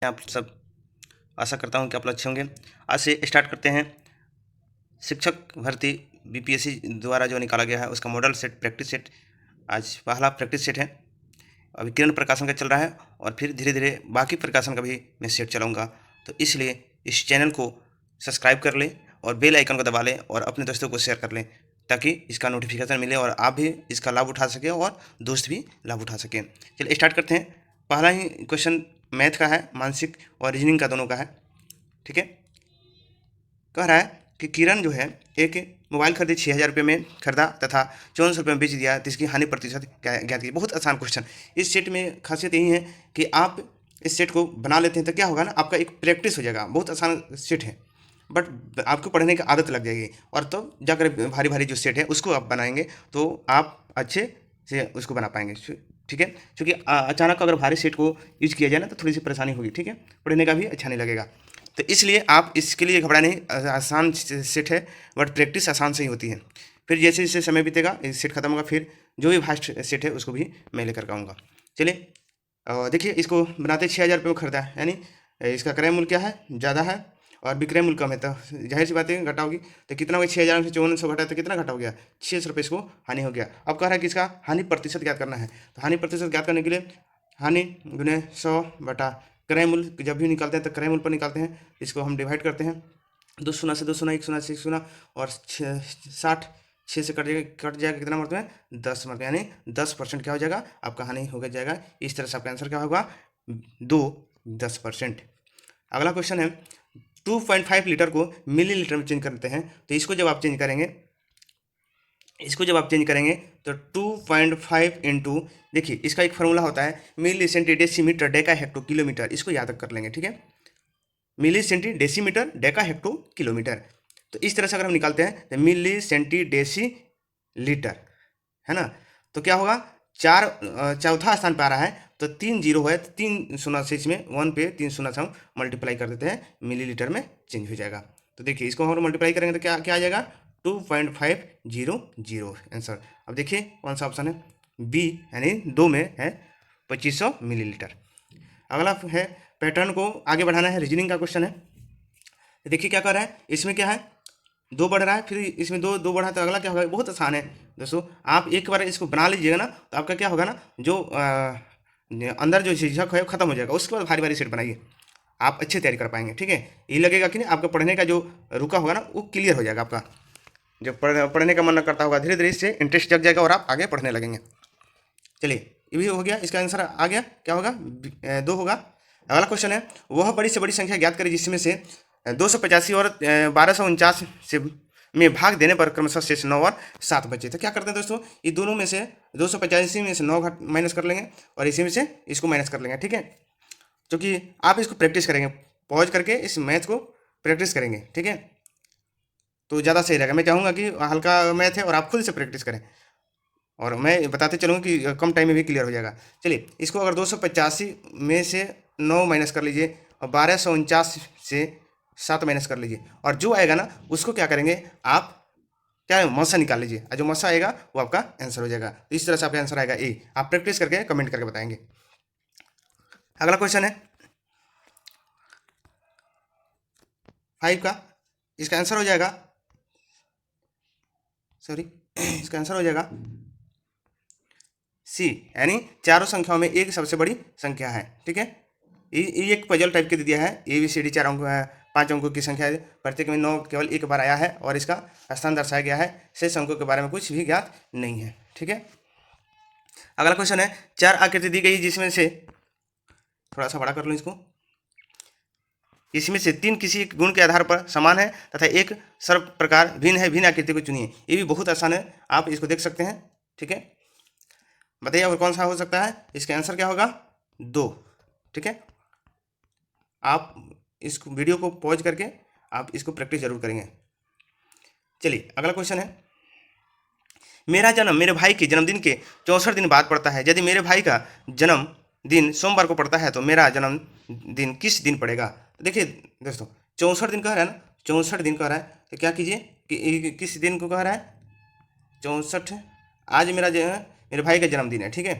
आप सब आशा करता हूं कि आप लोग अच्छे होंगे। आज से स्टार्ट करते हैं शिक्षक भर्ती बीपीएससी द्वारा जो निकाला गया है उसका मॉडल सेट प्रैक्टिस सेट। आज पहला प्रैक्टिस सेट है। अभी किरण प्रकाशन का चल रहा है और फिर धीरे धीरे बाकी प्रकाशन का भी मैं सेट चलाऊँगा। तो इसलिए इस चैनल को सब्सक्राइब कर लें और बेल आइकन को दबा लें और अपने दोस्तों को शेयर कर लें ताकि इसका नोटिफिकेशन मिले और आप भी इसका लाभ उठा सकें और दोस्त भी लाभ उठा सकें। चलिए स्टार्ट करते हैं। पहला ही क्वेश्चन मैथ का है, मानसिक और रीजनिंग का दोनों का है। ठीक है। कह रहा है कि किरण जो है एक मोबाइल खरीदे 6,000 रुपये में खरीदा तथा 5400 रुपये में बेच दिया, तो इसकी हानि प्रतिशत ज्ञात की। बहुत आसान क्वेश्चन। इस सेट में खासियत यही है कि आप इस सेट को बना लेते हैं तो क्या होगा ना, आपका एक प्रैक्टिस हो जाएगा। बहुत आसान सेट है बट आपको पढ़ने की आदत लग जाएगी और तो जाकर भारी भारी जो सेट है उसको आप बनाएंगे तो आप अच्छे से उसको बना पाएंगे। ठीक है। क्योंकि अचानक अगर भारी सेट को यूज किया जाए ना तो थोड़ी सी परेशानी होगी। ठीक है। पढ़ने का भी अच्छा नहीं लगेगा। तो इसलिए आप इसके लिए घबरा नहीं, आसान सेट है बट प्रैक्टिस आसान से ही होती है। फिर जैसे जैसे समय बीतेगा सेट खत्म होगा, फिर जो भी फास्ट सेट है उसको भी मैं लेकर के आऊँगा। चलिए देखिए, इसको बनाते 6,000 रुपये में खरीदा है, यानी इसका क्रय मूल्य क्या है, ज़्यादा है और विक्रय मूल्य कम है, तो जाहिर सी बात है घटा होगी। तो कितना हो गया, 6,000 से 5400 घटा तो कितना घटा हो गया, 600 रुपये इसको हानि हो गया। अब कह रहा है कि इसका हानि प्रतिशत ज्ञात करना है। तो हानि प्रतिशत ज्ञात करने के लिए हानि गुने 100 बटा क्रय मूल्य, जब भी निकालते हैं तो क्रय मूल्य पर निकालते हैं। इसको हम डिवाइड करते हैं, 2 शून्य से 2 शून्य, 1 शून्य से 1 शून्य और 6 से कट जाएगा कितना मरतबा है, 10 मरतबा, यानी 10% क्या हो जाएगा, आपका हानि हो जाएगा। इस तरह से आपका आंसर क्या होगा, 10%। अगला क्वेश्चन है 2.5 लीटर को मिलीलीटर में चेंज करते हैं। तो इसको जब आप चेंज करेंगे तो 2.5 इंटू, देखिए इसका एक फॉर्मूला होता है milli centi decimetre deca hecto kilometre, इसको याद कर लेंगे। ठीक है। Milli centi decimetre deca hecto kilometre. तो इस तरह से अगर हम निकालते हैं तो मिली सेंटी डेसी लीटर, है ना। तो क्या होगा, चौथा स्थान पे आ रहा है तो 3 जीरो है तो 3 शून्य से इसमें 1 पे 3 शून्य से हम मल्टीप्लाई कर देते हैं, मिलीलीटर में चेंज हो जाएगा। तो देखिए इसको हम मल्टीप्लाई करेंगे तो क्या क्या आ जाएगा, 2.500 आंसर। अब देखिए कौन सा ऑप्शन है, बी, यानी 2 में है 2500 मिलीलीटर। अगला है पैटर्न को आगे बढ़ाना है, रीजनिंग का क्वेश्चन है। तो देखिए क्या कर रहा है, इसमें क्या है, 2 बढ़ रहा है, फिर इसमें दो दो बढ़ा तो अगला क्या होगा, बहुत आसान है दोस्तों। आप एक बार इसको बना लीजिएगा ना तो आपका क्या होगा ना, जो अंदर जो झिझक है वो खत्म हो जाएगा। उसके बाद भारी भारी सेट बनाइए, आप अच्छे तैयारी कर पाएंगे। ठीक है। ये लगेगा कि नहीं, आपका पढ़ने का जो रुका होगा ना वो क्लियर हो जाएगा। आपका जो पढ़ने का मन न करता होगा, धीरे धीरे इससे इंटरेस्ट जग जाएगा और आप आगे पढ़ने लगेंगे। चलिए ये भी हो गया, इसका आंसर आ गया, क्या होगा, 2 होगा। अगला क्वेश्चन है, वह बड़ी से बड़ी संख्या ज्ञात करें जिसमें से 285 और 1249 से में भाग देने पर क्रमशः शेष 9 और 7 बचे। तो क्या करते हैं दोस्तों, ये दोनों में से 285 में से 9 माइनस कर लेंगे और इसी में से इसको माइनस कर लेंगे। ठीक है। क्योंकि आप इसको प्रैक्टिस करेंगे, पॉज करके इस मैथ को प्रैक्टिस करेंगे। ठीक है। तो ज़्यादा सही रहेगा। मैं चाहूँगा कि हल्का मैथ है और आप खुद से प्रैक्टिस करें और मैं बताते चलूँ कि कम टाइम में भी क्लियर हो जाएगा। चलिए इसको अगर 285 में से 9 माइनस कर लीजिए और 1249 से 7 माइनस कर लीजिए और जो आएगा ना उसको क्या करेंगे, आप क्या मौसा निकाल लीजिए और जो मौसा आएगा वो आपका आंसर हो जाएगा। तो इस तरह से आपका आंसर आएगा ए। आप प्रैक्टिस करके कमेंट करके बताएंगे। अगला क्वेश्चन है 5 का, इसका आंसर हो जाएगा, सॉरी इसका आंसर हो जाएगा सी, यानी चारों संख्याओं में एक सबसे बड़ी संख्या है। ठीक है। ये एक पजल टाइप के दे दिया है, ए बी सी डी 4 अंक 5 अंकों की संख्या है, प्रत्येक में 9 केवल एक बार आया है और इसका स्थान दर्शाया गया है, शेष अंकों के बारे में कुछ भी ज्ञात नहीं है। ठीक है। अगला क्वेश्चन है 4 आकृति दी गई जिसमें से, थोड़ा सा बड़ा कर लूँ इसको, इसमें से 3 किसी एक गुण के आधार पर समान है तथा एक सर्व प्रकार भिन्न है, भिन्न आकृति को चुनिए। ये भी बहुत आसान है, आप इसको देख सकते हैं। ठीक है। बताइए और कौन सा हो सकता है, इसका आंसर क्या होगा, 2। ठीक है। आप इस वीडियो को पॉज करके आप इसको प्रैक्टिस जरूर करेंगे। चलिए अगला क्वेश्चन है, मेरा जन्म मेरे भाई के जन्मदिन के 64 दिन बाद पड़ता है। यदि मेरे भाई का जन्मदिन सोमवार को पड़ता है तो मेरा जन्मदिन किस दिन पड़ेगा। तो देखिए दोस्तों, 64 दिन कह रहा है ना, 64 दिन कह रहा है तो क्या कीजिए कि किस दिन को कह रहा है, 64, आज मेरे भाई का जन्मदिन है। ठीक है।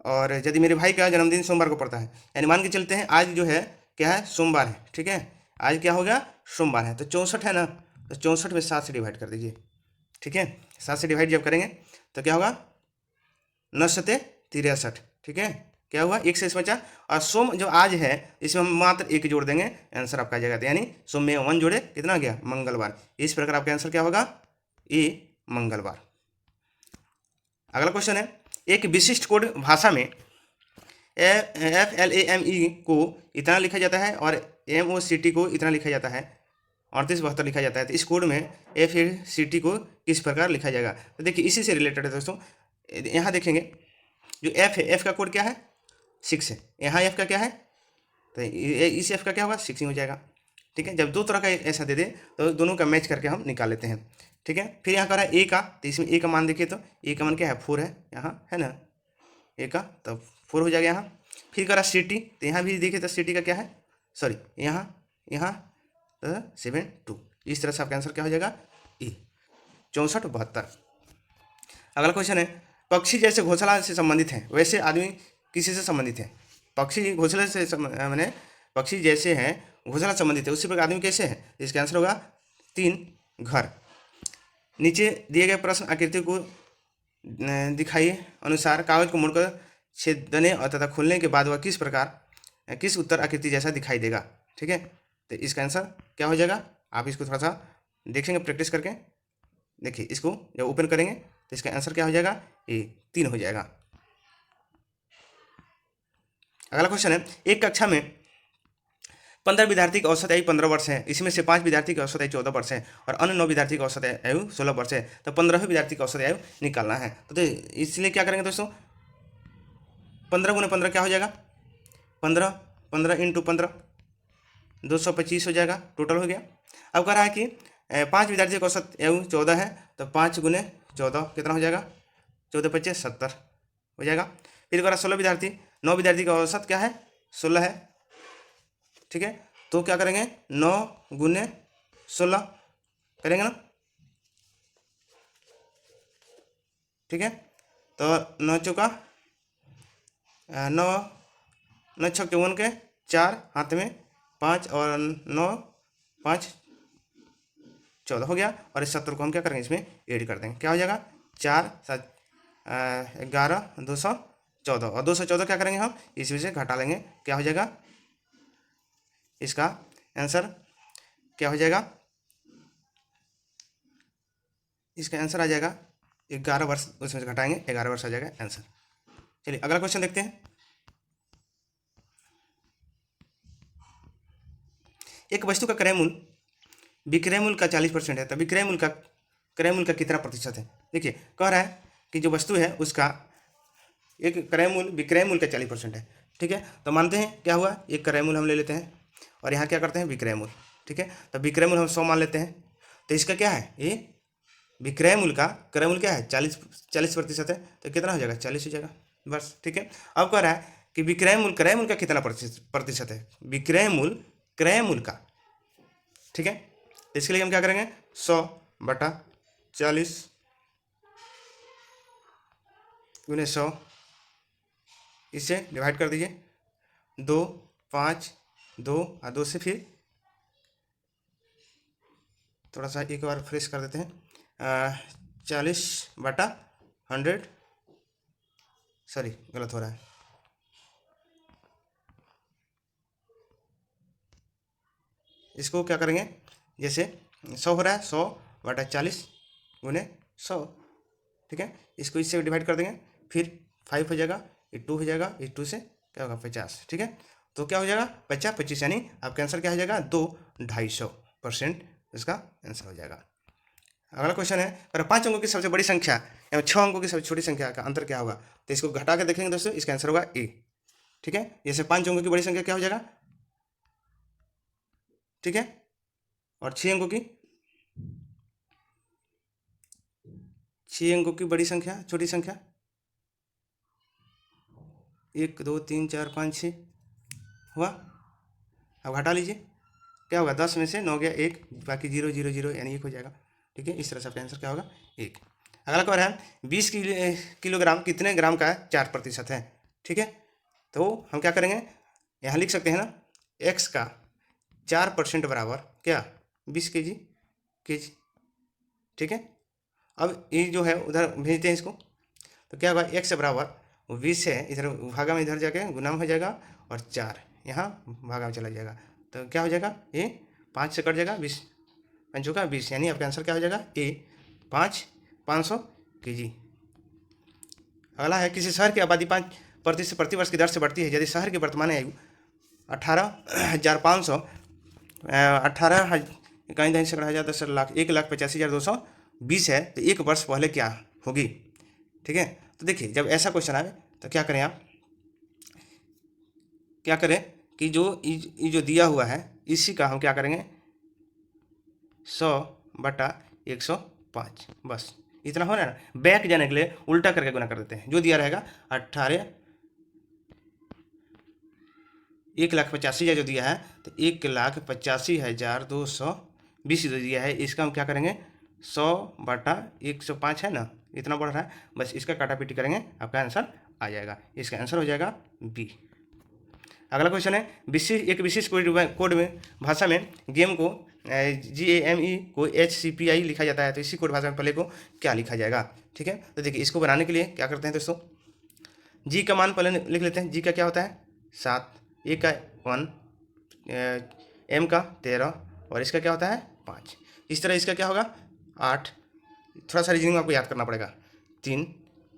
और यदि मेरे भाई का जन्मदिन सोमवार को पड़ता है, यानी मान के चलते हैं आज जो है क्या है, सोमवार है, ठीक है, आज क्या हो गया, सोमवार है, तो 64 है ना, तो 64 में 7 से डिवाइड कर दीजिए, ठीक है। 7 से डिवाइड जब करेंगे तो क्या होगा, 9×7=63, ठीक है, क्या हुआ, एक से इसमें बचा, और सोम जो आज है इसमें हम मात्र एक जोड़ देंगे, आंसर आपका आ जाएगा, यानी सोम में 1 जोड़े कितना आ गया, मंगलवार। इस प्रकार आपका आंसर क्या होगा, ए मंगलवार। अगला क्वेश्चन है, एक विशिष्ट कोड भाषा में FLAME को इतना लिखा जाता है और MOCT को इतना लिखा जाता है, 3872 लिखा जाता है, तो इस कोड में FACT को किस प्रकार लिखा जाएगा। तो देखिए इसी से रिलेटेड है दोस्तों, यहाँ देखेंगे जो F है, F का कोड क्या है, 6 है, यहाँ F का क्या है, तो इस F का क्या होगा, 6 ही हो जाएगा, ठीक है। जब दो तरह का ऐसा दे दे तो दोनों का मैच करके हम निकाल लेते हैं, ठीक है। फिर यहाँ कर रहा है ए का, तो इसमें ए का मान देखिए, तो ए का मान क्या है, 4 है, यहाँ है ना ए का, तो 4 हो जाएगा यहाँ। फिर करा CT, तो यहाँ भी देखिए तो CT का क्या है, सॉरी यहाँ यहाँ तो 7 2, इस तरह से आपका आंसर क्या हो जाएगा, ए 6472। अगला क्वेश्चन है, पक्षी जैसे घोंसला से संबंधित है वैसे आदमी किसी से संबंधित है। पक्षी घोंसले से मैंने पक्षी जैसे हैं घोंसला संबंधित है, उसी प्रकार आदमी कैसे है, इसका आंसर होगा 3 घर। नीचे दिए गए प्रश्न आकृति को दिखाइए अनुसार कागज को मुड़कर छेदने और तथा खोलने के बाद वह किस प्रकार किस उत्तर आकृति जैसा दिखाई देगा, ठीक है। तो इसका आंसर क्या हो जाएगा, आप इसको थोड़ा सा देखेंगे प्रैक्टिस करके, देखिए इसको जब ओपन करेंगे तो इसका आंसर क्या हो जाएगा, ये 3 हो जाएगा। अगला क्वेश्चन है, एक कक्षा में 15 विद्यार्थी की औसत आयु 15 वर्ष है, इसमें से 5 विद्यार्थी की औसत आयु 14 वर्ष है और अन्य 9 विद्यार्थी की औसत आयु 16 वर्ष है, तो 15वें विद्यार्थी की औसत आयु निकालना है। तो इसलिए क्या करेंगे दोस्तों, 15 × 15 क्या हो जाएगा, 15 15 × 15 225 हो जाएगा, टोटल हो गया। अब कह रहा है कि 5 विद्यार्थी की औसत आयु 14 है, तो 5 × 14 कितना हो जाएगा, 14 × 25 70 हो जाएगा। फिर कह रहा 16 विद्यार्थी, 9 विद्यार्थी का औसत क्या है, 16 है, ठीक है, तो क्या करेंगे 9 × 16 करेंगे ना, ठीक है। तो 9 चौका 9 9 6 54 के 4 हाथ में 5 और 9 5 14 हो गया, और इस 70 को हम क्या करेंगे इसमें ऐड कर देंगे, क्या हो जाएगा 4 7 11 214, और 214 क्या करेंगे हम इसमें से घटा लेंगे, क्या हो जाएगा, इसका आंसर क्या हो जाएगा, इसका आंसर आ जाएगा 11 वर्ष, उसमें से घटाएंगे 11 वर्ष आ जाएगा आंसर। चलिए अगला क्वेश्चन देखते हैं। एक वस्तु का क्रय मूल्य विक्रय मूल्य का 40% है, तो विक्रय मूल्य का क्रय मूल्य का कितना प्रतिशत है। देखिए कह रहा है कि जो वस्तु है उसका एक क्रय मूल्य विक्रय मूल्य का 40% है, ठीक है। तो मानते हैं क्या हुआ, एक क्रय मूल्य हम ले लेते हैं और यहाँ क्या करते हैं विक्रय मूल्य, ठीक है। तो विक्रय मूल्य हम 100 मान लेते हैं, तो इसका क्या है, ये विक्रय मूल्य का क्रय मूल्य क्या है 40% है, तो कितना हो जाएगा 40 हो जाएगा बस, ठीक है। अब कह रहा है कि विक्रय मूल्य क्रय मूल्य का कितना प्रतिशत है, विक्रय मूल्य क्रय मूल्य का, ठीक है। तो इसके लिए हम क्या करेंगे 100/40 × 100, इसे डिवाइड कर दीजिए, 2 5 2 और 2 से फिर थोड़ा सा एक बार फ्रेश कर देते हैं, 40/100, सॉरी गलत हो रहा है, इसको क्या करेंगे, जैसे 100 हो रहा है 100/40 × 100, ठीक है, इसको इससे डिवाइड कर देंगे, फिर 5 हो जाएगा, ये 2 हो जाएगा, ये 2 से क्या होगा 50, ठीक है। तो क्या हो जाएगा 50 25, यानी आपका आंसर क्या हो जाएगा 2/250% इसका आंसर हो जाएगा। अगला क्वेश्चन है, पर 5 अंकों की सबसे बड़ी संख्या एवं 6 अंकों की सबसे छोटी संख्या का अंतर क्या होगा। तो इसको घटा के देखेंगे दोस्तों, इसका आंसर होगा ए, ठीक है। जैसे 5 अंकों की बड़ी संख्या क्या हो जाएगा, ठीक है, और 6 अंकों की बड़ी संख्या छोटी संख्या 1 2 3 4 5 6 हुआ। अब घटा लीजिए, क्या होगा 10 में से 9 गया 1, बाकी 0 0 0 यानी 1 हो जाएगा, ठीक है। इस तरह से आपका आंसर क्या होगा 1। अगला कह रहा है 20 किलोग्राम कितने ग्राम का 4% है। ठीक है, तो हम क्या करेंगे, यहाँ लिख सकते हैं ना, x का 4% बराबर क्या 20 केजी। ठीक है, अब ये जो है उधर भेजते हैं इसको, तो क्या होगा, x बराबर 20 है, इधर भागा में इधर जाके गुना में हो जाएगा, और 4 यहाँ भागा में चला जाएगा, तो क्या हो जाएगा, ये 5 से कट जाएगा, 20 पंचों का 20, यानी आपका आंसर क्या हो जाएगा, ए 500 केजी। अगला है, किसी शहर की आबादी 5% प्रतिवर्ष की दर से बढ़ती है यदि शहर की वर्तमान आयु 18,500 18 इकाई 10 लाख 1,85,220 है, तो एक वर्ष पहले क्या होगी। ठीक है, तो देखिए जब ऐसा क्वेश्चन आए तो क्या करें, आप क्या करें कि जो दिया हुआ है इसी का हम क्या करेंगे, 100/105, बस इतना हो रहा है ना। बैक जाने के लिए उल्टा करके गुना कर देते हैं, जो दिया रहेगा 1,85,000 जो दिया है, तो 1,85,220 जो दिया है, इसका हम क्या करेंगे, 100/105 है ना, इतना बढ़ रहा है, बस इसका काटापीटी करेंगे, आपका आंसर आ जाएगा। इसका आंसर हो जाएगा बी। अगला क्वेश्चन है, एक विशेष कोड में भाषा में गेम को GAME को HCPI लिखा जाता है, तो इसी कोड भाषा में पहले को क्या लिखा जाएगा। ठीक है, तो देखिए इसको बनाने के लिए क्या करते हैं दोस्तों, जी का मान पहले लिख लेते हैं। जी का क्या होता है 7, ए का 1, एम का 13, और इसका क्या होता है 5। इस तरह इसका क्या होगा 8, थोड़ा सा रीजनिंग आपको याद करना पड़ेगा, 3,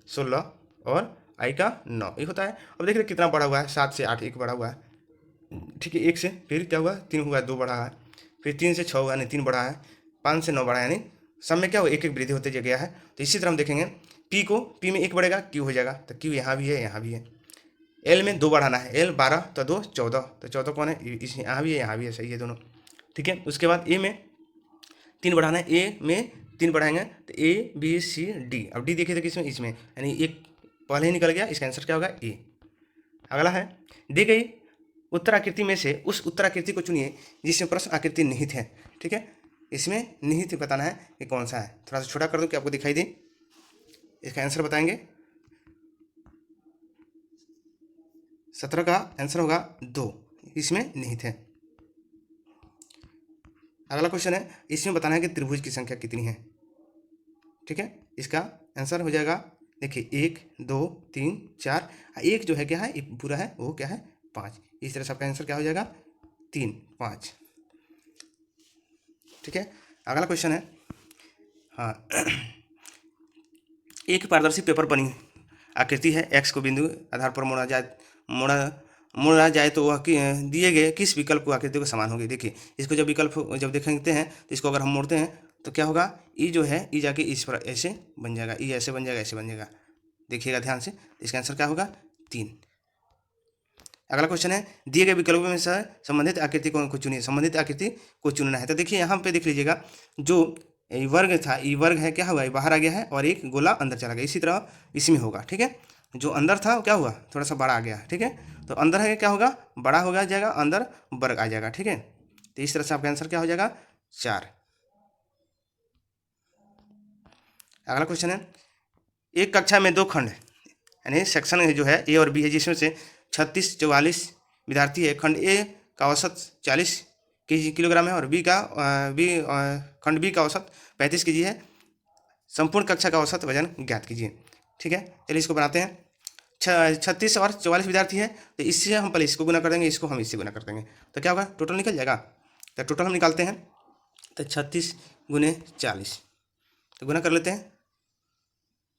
16 और आई का 9 ये होता है। अब देखिए कितना बढ़ा हुआ है, 7 से 8 1 बढ़ा हुआ है। ठीक है, 1 से फिर क्या हुआ 3 हुआ, 2 बढ़ा है, फिर 3 से 6 हुआ यानी 3 बढ़ा है, 5 से 9 बढ़ा यानी सब में क्या हुआ एक वृद्धि होते गया है। तो इसी तरह हम देखेंगे पी में 1 बढ़ेगा, क्यू हो जाएगा, तो क्यू यहाँ भी है यहाँ भी है। एल में 2 बढ़ाना है, एल 12 तो 2 14, तो 14 कौन है, इस यहाँ भी है यहाँ भी है, सही है दोनों। ठीक है, उसके बाद ए में 3 बढ़ाना है, ए में 3 बढ़ाएंगे तो ABCD। अब डी देखिए तो किसमें, इसमें, यानी एक पहले ही निकल गया, इसका आंसर क्या होगा ए। अगला है, दी गई उत्तराकृति में से उस उत्तराकृति को चुनिए जिसमें प्रश्न आकृति निहित है। ठीक है, इसमें निहित बताना है कि कौन सा है, थोड़ा सा छोटा कर दूं कि आपको दिखाई दे। इसका आंसर बताएंगे, 17 का आंसर होगा 2, इसमें निहित है। अगला क्वेश्चन है, इसमें बताना है कि त्रिभुज की संख्या कितनी है। ठीक है, इसका आंसर हो जाएगा, देखिए 1 2 3 4, एक जो है क्या है पूरा है वो क्या है 5। इस तरह से आपका आंसर क्या हो जाएगा 3 5। ठीक है, अगला क्वेश्चन है, हाँ एक पारदर्शी पेपर बनी आकृति है, एक्स को बिंदु आधार पर मोड़ा जाए तो वह दिए गए किस विकल्प को आकृति को समान होगी। देखिए इसको जब विकल्प जब देखते हैं तो इसको अगर हम मोड़ते हैं तो क्या होगा, ई जो है ई जाके इस पर ऐसे बन जाएगा, ई ऐसे बन जाएगा, ऐसे बन जाएगा, देखिएगा ध्यान से। इसका आंसर क्या होगा 3। अगला क्वेश्चन है, दिए गए विकल्पों में से संबंधित आकृति को चुनिए, संबंधित आकृति को चुनना है। तो देखिए यहाँ पे देख लीजिएगा, जो वर्ग था ई वर्ग है क्या हुआ, बाहर आ गया है और एक गोला अंदर चला गया, इसी तरह इसमें होगा। ठीक है, जो अंदर था क्या हुआ थोड़ा सा बड़ा आ गया। ठीक है, तो अंदर है क्या होगा बड़ा हो जाएगा, अंदर वर्ग आ जाएगा। ठीक है, तो इस तरह से आपका आंसर क्या हो जाएगा 4। अगला क्वेश्चन है, एक कक्षा में 2 खंड यानी सेक्शन जो है ए और बी है, जिसमें से 36-44 विद्यार्थी है। खंड ए का औसत 40 किलोग्राम है और खंड बी का औसत 35 केजी है। संपूर्ण कक्षा का औसत वजन ज्ञात कीजिए। ठीक है, चलिए इसको बनाते हैं। 36 और 44 विद्यार्थी है, तो इससे हम पहले इसको गुना कर देंगे, इसको हम इससे गुना कर देंगे, तो क्या होगा टोटल निकल जाएगा। तो टोटल हम निकालते हैं, तो 36 × 40, तो गुना कर लेते हैं।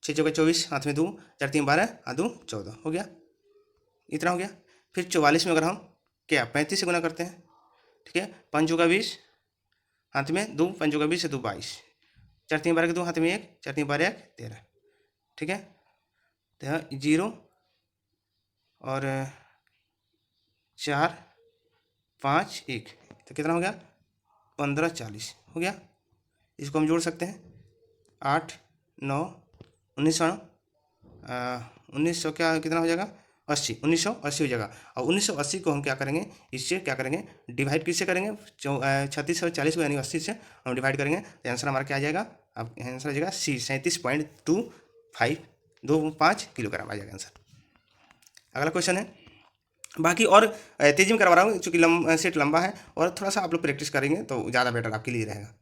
6 चौके 24, हाथ में 2, 4 3 12, 2 14 हो गया, इतना हो गया। फिर 44 में अगर हम क्या 35 से गुना करते हैं। ठीक है, 5 चौका 20, हाथ में 2, 5 चौका 20 से 2 22, 4 3 12 के 2, हाथ में 1, 4 3 12 1 13। ठीक है, तो 0 और 4 5 1, तो कितना हो गया 15 40 हो गया। इसको हम जोड़ सकते हैं, 8 9 1900 क्या कितना हो जाएगा 80, 1980 हो जाएगा। और 1980 को हम क्या करेंगे, इससे क्या करेंगे डिवाइड किससे करेंगे, 36 और 40 को यानी 80 से हम डिवाइड करेंगे, तो आंसर हमारा क्या आ जाएगा, अब आंसर आ जाएगा सी 37.2525 किलोग्राम आ जाएगा आंसर। अगला क्वेश्चन है, बाकी और तेजी में करवा रहा हूँ चूँकि सेट लंबा है और थोड़ा सा आप लोग प्रैक्टिस करेंगे तो ज़्यादा बेटर आपके लिए रहेगा।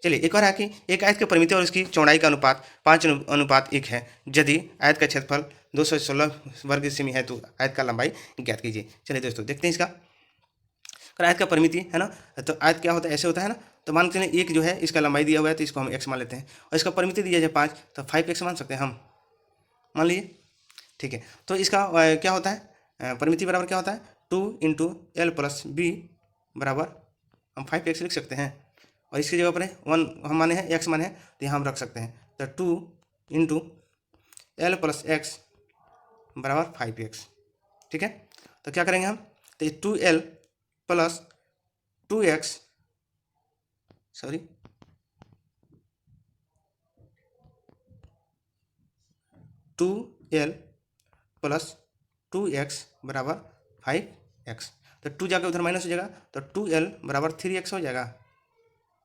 चलिए एक और है कि एक आयत की परिमिति और उसकी चौड़ाई का अनुपात 5:1 है। यदि आयत का क्षेत्रफल 216 वर्ग सेमी है तो आयत का लंबाई ज्ञात कीजिए। चलिए दोस्तों देखते हैं इसका। अगर आयत का परिमिति है ना, तो आयत क्या होता है, ऐसे होता है ना, तो मान लेते हैं एक जो है इसका लंबाई दिया हुआ है तो इसको हम x मान लेते हैं और इसका परिमिति दिया जाए 5 तो 5x मान सकते हैं हम, मान लीजिए। ठीक है, तो इसका क्या होता है, परिमिति बराबर क्या होता है 2 × L + B बराबर हम 5x लिख सकते हैं और इसकी जगह पर 1 हम माने हैं, x माने हैं तो यहाँ हम रख सकते हैं। तो 2 × L + x बराबर 5x। ठीक है, तो क्या करेंगे हम, तो 2L + 2x 2L + 2x बराबर 5x। तो 2 जाकर उधर माइनस हो जाएगा तो 2L बराबर 3x हो जाएगा।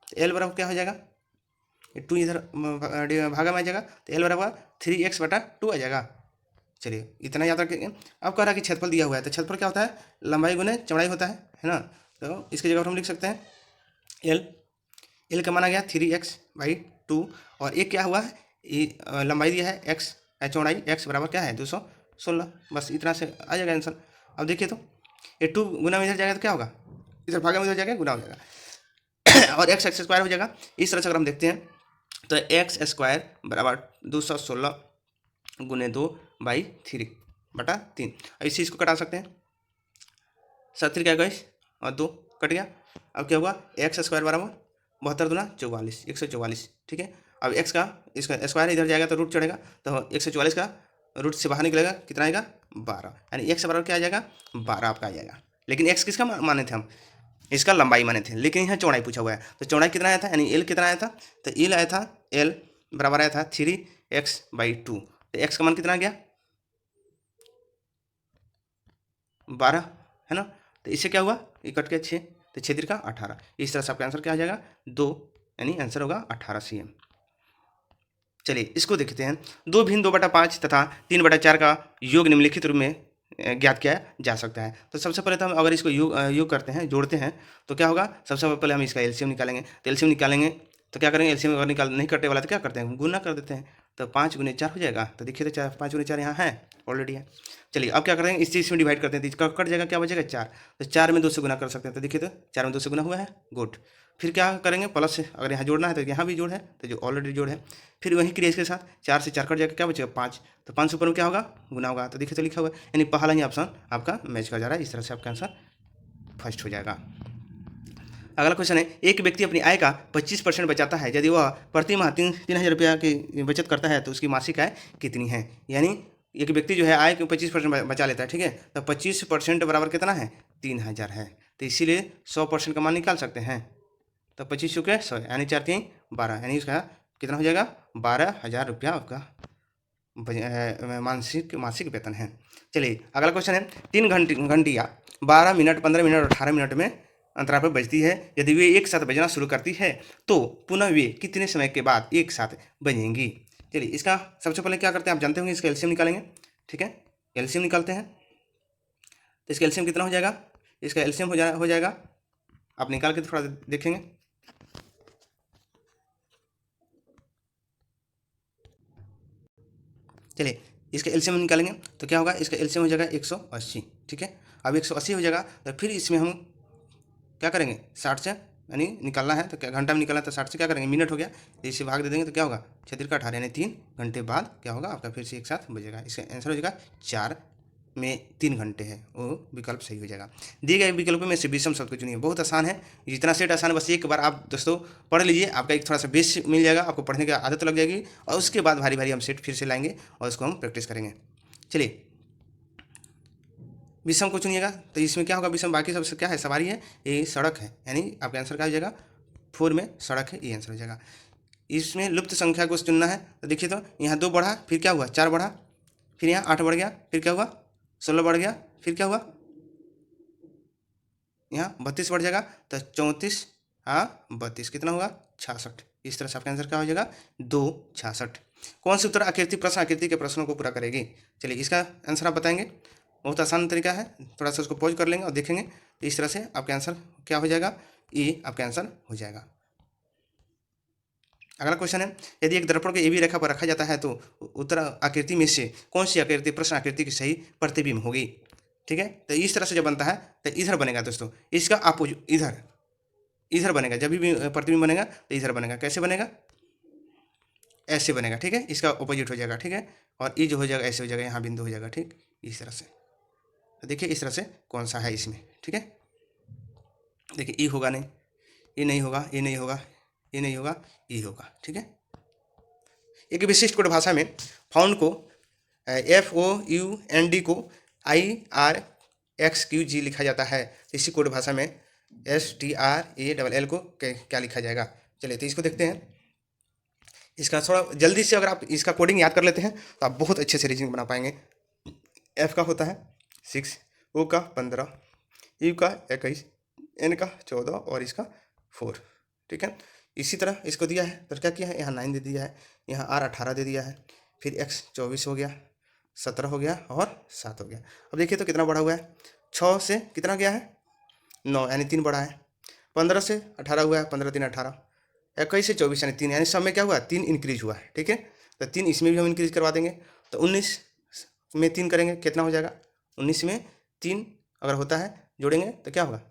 तो L बराबर क्या हो जाएगा, 2 इधर भागा में आ जाएगा तो L बराबर 3x/2 आ जाएगा। चलिए इतना याद रखेंगे। अब कह रहा है कि क्षेत्रफल दिया हुआ है तो क्षेत्रफल क्या होता है, लंबाई गुने चौड़ाई होता है ना। तो इसकी जगह पर हम लिख सकते हैं L का माना गया 3x/2 और एक क्या हुआ है, लंबाई दिया है x, चौड़ाई x बराबर क्या है 216। बस इतना से आ जाएगा आंसर। अब देखिए तो ये 2 गुना में इधर जाएगा तो क्या होगा, इधर भागा में इधर जाएगा गुना हो जाएगा और x² हो जाएगा। इस तरह से अगर हम देखते हैं तो x² बराबर 216 × 2/3 इसी इसको कटा सकते हैं, 7 क्या गए और 2 कट गया। अब क्या हुआ, x² बराबर 72 दूना 44, 144। ठीक है, अब x का इसका स्क्वायर इधर जाएगा तो रूट चढ़ेगा तो 144 का रूट से बाहर निकलेगा कितना आएगा 12, यानी x बराबर क्या आ जाएगा 12 आपका आ जाएगा। लेकिन x किसका माने थे हम, इसका लंबाई माने थे, लेकिन यहाँ चौड़ाई पूछा हुआ है तो चौड़ाई कितना आया था, यानी L कितना आया था, तो L आया था L बराबर आया था 3x/2। तो x का मान कितना आ गया 12 है ना। तो इससे क्या हुआ, ये कट के 6 तो 6 3 का 18। इस तरह से आपका आंसर क्या आ जाएगा 2, यानी आंसर होगा 18 cm। चलिए इसको देखते हैं। 2 भिन्न 2/5 तथा 3/4 का योग निम्नलिखित रूप में ज्ञात किया जा सकता है। तो सबसे पहले तो हम अगर इसको योग करते हैं, जोड़ते हैं तो क्या होगा, सबसे पहले हम इसका एलसीएम निकालेंगे। तो एलसीएम निकालेंगे तो क्या करेंगे, एलसीएम अगर निकाल नहीं करने वाला तो क्या करते हैं, गुना कर देते हैं। तो 5 × 4 हो जाएगा। तो देखिए तो 5 × 4 यहाँ है, ऑलरेडी है। चलिए अब क्या करेंगे, इस चीज़ में डिवाइड करते हैं तो कट जाएगा, क्या बचेगा 4। तो 4 में 2 से गुना कर सकते हैं। तो देखिए तो 4 में 2 से गुना हुआ है, गुड। फिर क्या करेंगे, प्लस से अगर यहाँ जोड़ना है तो यहाँ भी जोड़ है, तो जो ऑलरेडी जोड़ है। फिर वही क्रिया इसके साथ 4 से 4 कट जाएगा, क्या बचेगा 5। तो 5 से ऊपर में क्या होगा, गुना होगा। तो देखिए तो लिखा हुआ है, यानी पहला ही ऑप्शन आपका मैच कर जा रहा है। इस तरह से आपका आंसर फर्स्ट हो जाएगा। अगला क्वेश्चन है, एक व्यक्ति अपनी आय का 25% बचाता है। यदि वह प्रति माह 3,000 रुपया की बचत करता है तो उसकी मासिक आय कितनी है। यानी एक व्यक्ति जो है आय के 25% बचा लेता है, ठीक है। तो 25% बराबर कितना है 3,000 है। तो इसीलिए 100% का मान निकाल सकते हैं। तो 25 चुके 100, यानी 4 3 12, यानी उसका कितना हो जाएगा 12,000 रुपया आपका मासिक वेतन है। चलिए अगला क्वेश्चन है, 3 घंटियाँ 12 मिनट 15 मिनट और 18 मिनट में अंतराल पर बजती है। यदि वे एक साथ बजना शुरू करती है तो पुनः वे कितने समय के बाद एक साथ बजेंगी। चलिए इसका सबसे पहले क्या करते हैं, आप जानते होंगे, इसका एलसीएम निकालेंगे। ठीक है, एलसीएम निकालते हैं तो इसका एलसीएम कितना हो जाएगा, इसका एलसीएम हो जाएगा, आप निकाल के थोड़ा देखेंगे। चलिए इसका एलसीएम निकालेंगे तो क्या होगा, इसका एलसीएम हो जाएगा 180। ठीक है, अब 180 हो जाएगा तो फिर इसमें हम क्या करेंगे 60 से, यानी निकालना है तो क्या घंटा में निकालना है तो 60 से क्या करेंगे मिनट हो गया, तो इसे भाग दे देंगे तो क्या होगा 6 का 18, यानी 3 घंटे बाद क्या होगा आपका फिर से एक साथ बजेगा। इसका आंसर हो जाएगा 4 में 3 घंटे है, वो विकल्प सही हो जाएगा। दिए गए विकल्पों में से विषम शब्द को चुनिए। बहुत आसान है, जितना सेट आसान है बस एक बार आप दोस्तों पढ़ लीजिए, आपका एक थोड़ा सा बेस मिल जाएगा, आपको पढ़ने की आदत लग जाएगी और उसके बाद भारी भारी हम सेट फिर से लाएंगे और उसको हम प्रैक्टिस करेंगे। चलिए विषम को चुनिएगा तो इसमें क्या होगा, विषम बाकी सबसे क्या है, सवारी है, ये सड़क है, यानी आपका आंसर क्या हो जाएगा 4 में सड़क है, ये आंसर हो जाएगा। इसमें लुप्त संख्या को चुनना है तो देखिए तो यहाँ 2 बढ़ा, फिर क्या हुआ 4 बढ़ा, फिर यहाँ 8 बढ़ गया, फिर क्या हुआ 16 बढ़ गया, फिर क्या हुआ यहाँ 32 बढ़ जाएगा तो 34 हाँ 32 कितना होगा 66। इस तरह से आपका आंसर क्या हो जाएगा 2 66। कौन सी उत्तर आकृति प्रश्न आकृति के प्रश्नों को पूरा करेगी? चलिए इसका आंसर आप बताएंगे। बहुत आसान तरीका है, थोड़ा सा उसको पॉज कर लेंगे और देखेंगे तो इस तरह से आपका आंसर क्या हो जाएगा, ये आपका आंसर हो जाएगा। अगला क्वेश्चन है, यदि एक दर्पण को ए बी रेखा पर रखा जाता है तो उत्तर आकृति में से कौन सी आकृति प्रश्न आकृति की सही प्रतिबिंब होगी? ठीक है, तो इस तरह से जब बनता है तो इधर बनेगा दोस्तों, इसका अपोजिट इधर इधर बनेगा। जब भी प्रतिबिंब बनेगा तो इधर बनेगा। कैसे बनेगा? ऐसे बनेगा। ठीक है, इसका अपोजिट हो जाएगा। ठीक है, और ये जो हो जाएगा ऐसे हो जाएगा, यहाँ बिंदु हो जाएगा। ठीक, इस तरह से। तो देखिए इस तरह से कौन सा है इसमें। ठीक है, देखिए ये होगा नहीं, ये नहीं होगा, ये नहीं होगा, ये नहीं होगा, ये होगा। ठीक है, एक विशिष्ट कोड भाषा में फाउंड को FOUND को IRXQG लिखा जाता है। इसी कोड भाषा में STRALL को क्या लिखा जाएगा? चलिए तो इसको देखते हैं। इसका थोड़ा जल्दी से अगर आप इसका कोडिंग याद कर लेते हैं तो आप बहुत अच्छे से रीजनिंग बना पाएंगे। F का होता है 6, O का 15, U का 21, N का 14 और इसका 4। ठीक है, इसी तरह इसको दिया है तो क्या किया है, यहाँ 9 दे दिया है, यहाँ R 18 दे दिया है, फिर X 24 हो गया, 17 हो गया और 7 हो गया। अब देखिए तो कितना बढ़ा हुआ है, 6 से कितना गया है 9 यानी 3 बढ़ा है, 15 से 18 हुआ है, 15 3 18, 21 से 24 यानी 3, यानी सब में क्या हुआ 3 इंक्रीज हुआ है। ठीक है, तो 3 इसमें भी हम इंक्रीज करवा देंगे। तो 19 में 3 करेंगे कितना हो जाएगा, 19 में 3 अगर होता है जोड़ेंगे तो क्या होगा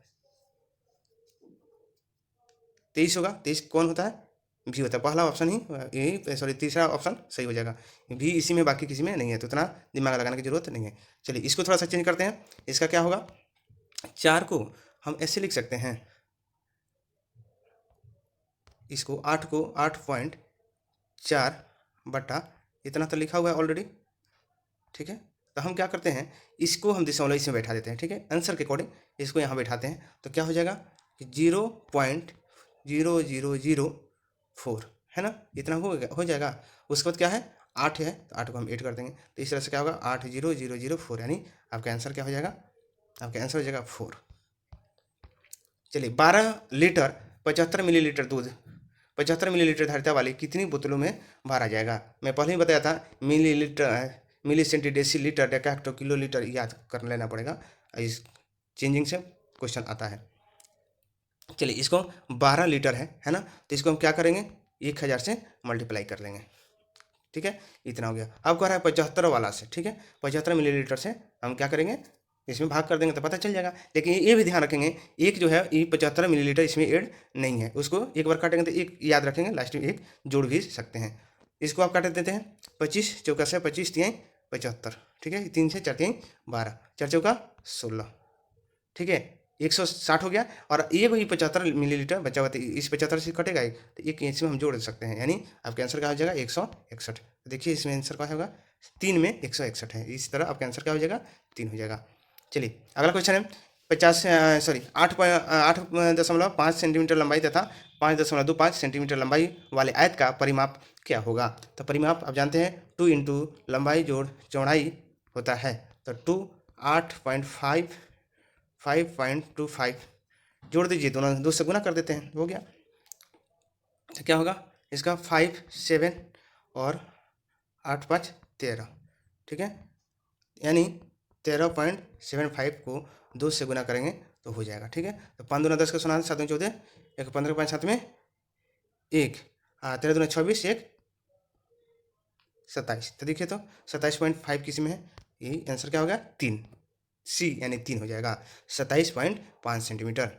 23 होगा। 23 कौन होता है, भी होता है। पहला ऑप्शन ही यही, सॉरी तीसरा ऑप्शन सही हो जाएगा। भी इसी में बाकी किसी में नहीं है, तो इतना दिमाग लगाने की जरूरत नहीं है। चलिए इसको थोड़ा सा चेंज करते हैं। इसका क्या होगा, 4 को हम ऐसे लिख सकते हैं, इसको 8 को 8.4 बटा इतना तो लिखा हुआ है ऑलरेडी। ठीक है, तो हम क्या करते हैं, इसको हम दशमलव इसमें बैठा देते हैं। ठीक है, आंसर के अकॉर्डिंग इसको यहाँ बैठाते हैं तो क्या हो जाएगा कि 0.0004 है ना, इतना हो जाएगा। उसके बाद क्या है 8 है तो 8 को हम 8 कर देंगे तो इस तरह से क्या होगा 80004, यानी आपका आंसर क्या हो जाएगा, आपका आंसर हो जाएगा 4। चलिए 12 लीटर 75 मिलीलीटर दूध 75 मिलीलीटर धारिता वाली कितनी बोतलों में भरा जाएगा? मैं पहले ही बताया था, मिलीलीटर, मिली सेंटी डेसीलीटर, डेकाहेक्टो, किलोलीटर याद कर लेना पड़ेगा, इस चेंजिंग से क्वेश्चन आता है। चलिए इसको 12 लीटर है ना, तो इसको हम क्या करेंगे 1000 से मल्टीप्लाई कर लेंगे। ठीक है, इतना हो गया। अब कह रहा है 75 वाला से, ठीक है 75 मिलीलीटर से हम क्या करेंगे, इसमें भाग कर देंगे तो पता चल जाएगा। लेकिन ये भी ध्यान रखेंगे, एक जो है ये 75 मिलीलीटर इसमें ऐड नहीं है, उसको एक बार काटेंगे तो एक याद रखेंगे, लास्ट में एक जोड़ भी सकते हैं। इसको आप काट देते हैं, 25 चौका से 25 3 75। ठीक है, 3 से 4 3 12, 4 चौका 16। ठीक है, 160 हो गया। और ये वही 75 मिलीलीटर बचा हुआ था, इस 75 से कटेगा एक, तो एक इसमें हम जोड़ सकते हैं, यानी आपका आंसर क्या हो जाएगा 161। देखिए इसमें आंसर क्या होगा, 3 में 161 है, इस तरह आपका आंसर क्या हो जाएगा 3 हो जाएगा। चलिए अगला क्वेश्चन है 8.5 सेंटीमीटर लंबाई तथा 5.25 सेंटीमीटर लंबाई वाले आयत का परिमाप क्या होगा? तो परिमाप आप जानते हैं 2 इंटू लंबाई जोड़ चौड़ाई होता है, तो 2 8.5 5.25 जोड़ दीजिए, दोनों 2 से गुना कर देते हैं, हो गया। तो क्या होगा इसका 5 7 और 8 5 13। ठीक है, यानी 13.75 को 2 से गुना करेंगे तो हो जाएगा। ठीक है, तो 5 दूना 10 का 16, 7 14, 1 15 5 7 में 1, 13 दूना 26, 1 27। तो देखिए तो 27.5 किस में है, यही आंसर क्या होगा 3, सी यानी 3 हो जाएगा, 27.5 सेंटीमीटर।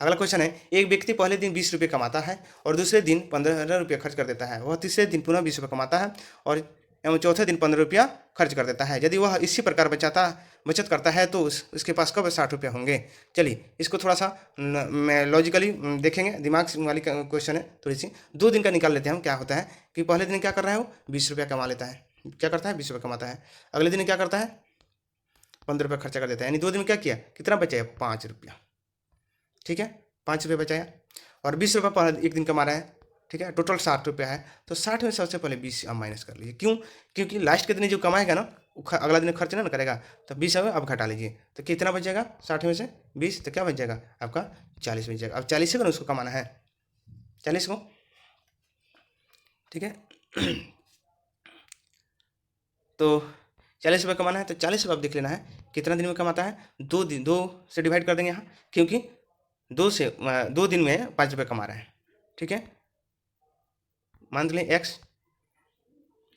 अगला क्वेश्चन है, एक व्यक्ति पहले दिन 20 रुपये कमाता है और दूसरे दिन 15 रुपये खर्च कर देता है। वह तीसरे दिन पुनः 20 रुपये कमाता है और एवं चौथे दिन 15 रुपया खर्च कर देता है। यदि वह इसी प्रकार बचत करता है तो उसके पास कब 60 रुपये होंगे? चलिए इसको थोड़ा सा मैं लॉजिकली देखेंगे, दिमाग वाली क्वेश्चन है थोड़ी सी। 2 दिन का निकाल लेते हैं हम। क्या होता है कि पहले दिन क्या कर रहा है, वो 20 रुपया कमा लेता है, क्या करता है 20 रुपये कमाता है। अगले दिन क्या करता है 15 रुपये खर्चा कर देता है, यानी 2 दिन में क्या किया, कितना बचाया 5 रुपया। ठीक है, 5 रुपये बचाया और 20 रुपये पर एक दिन कमा रहा है। ठीक है, टोटल 60 रुपये है, तो 60 में सबसे पहले 20 आप माइनस कर लीजिए। क्यों, क्योंकि लास्ट के दिन जो कमाएगा ना अगला दिन खर्च ना करेगा, तो 20 अब घटा लीजिए तो कितना बच जाएगा 60 में से 20, तो क्या बच जाएगा आपका 40 बच जाएगा। अब 40 से ना उसको कमाना है 40 को। ठीक है तो 40 रुपये कमाना है तो 40 रुपये आप देख लेना है कितना दिन में कमाता है। 2 दिन, 2 से डिवाइड कर देंगे यहाँ, क्योंकि 2 दिन में 5 रुपये कमा रहे हैं। ठीक है, मान लें एक्स,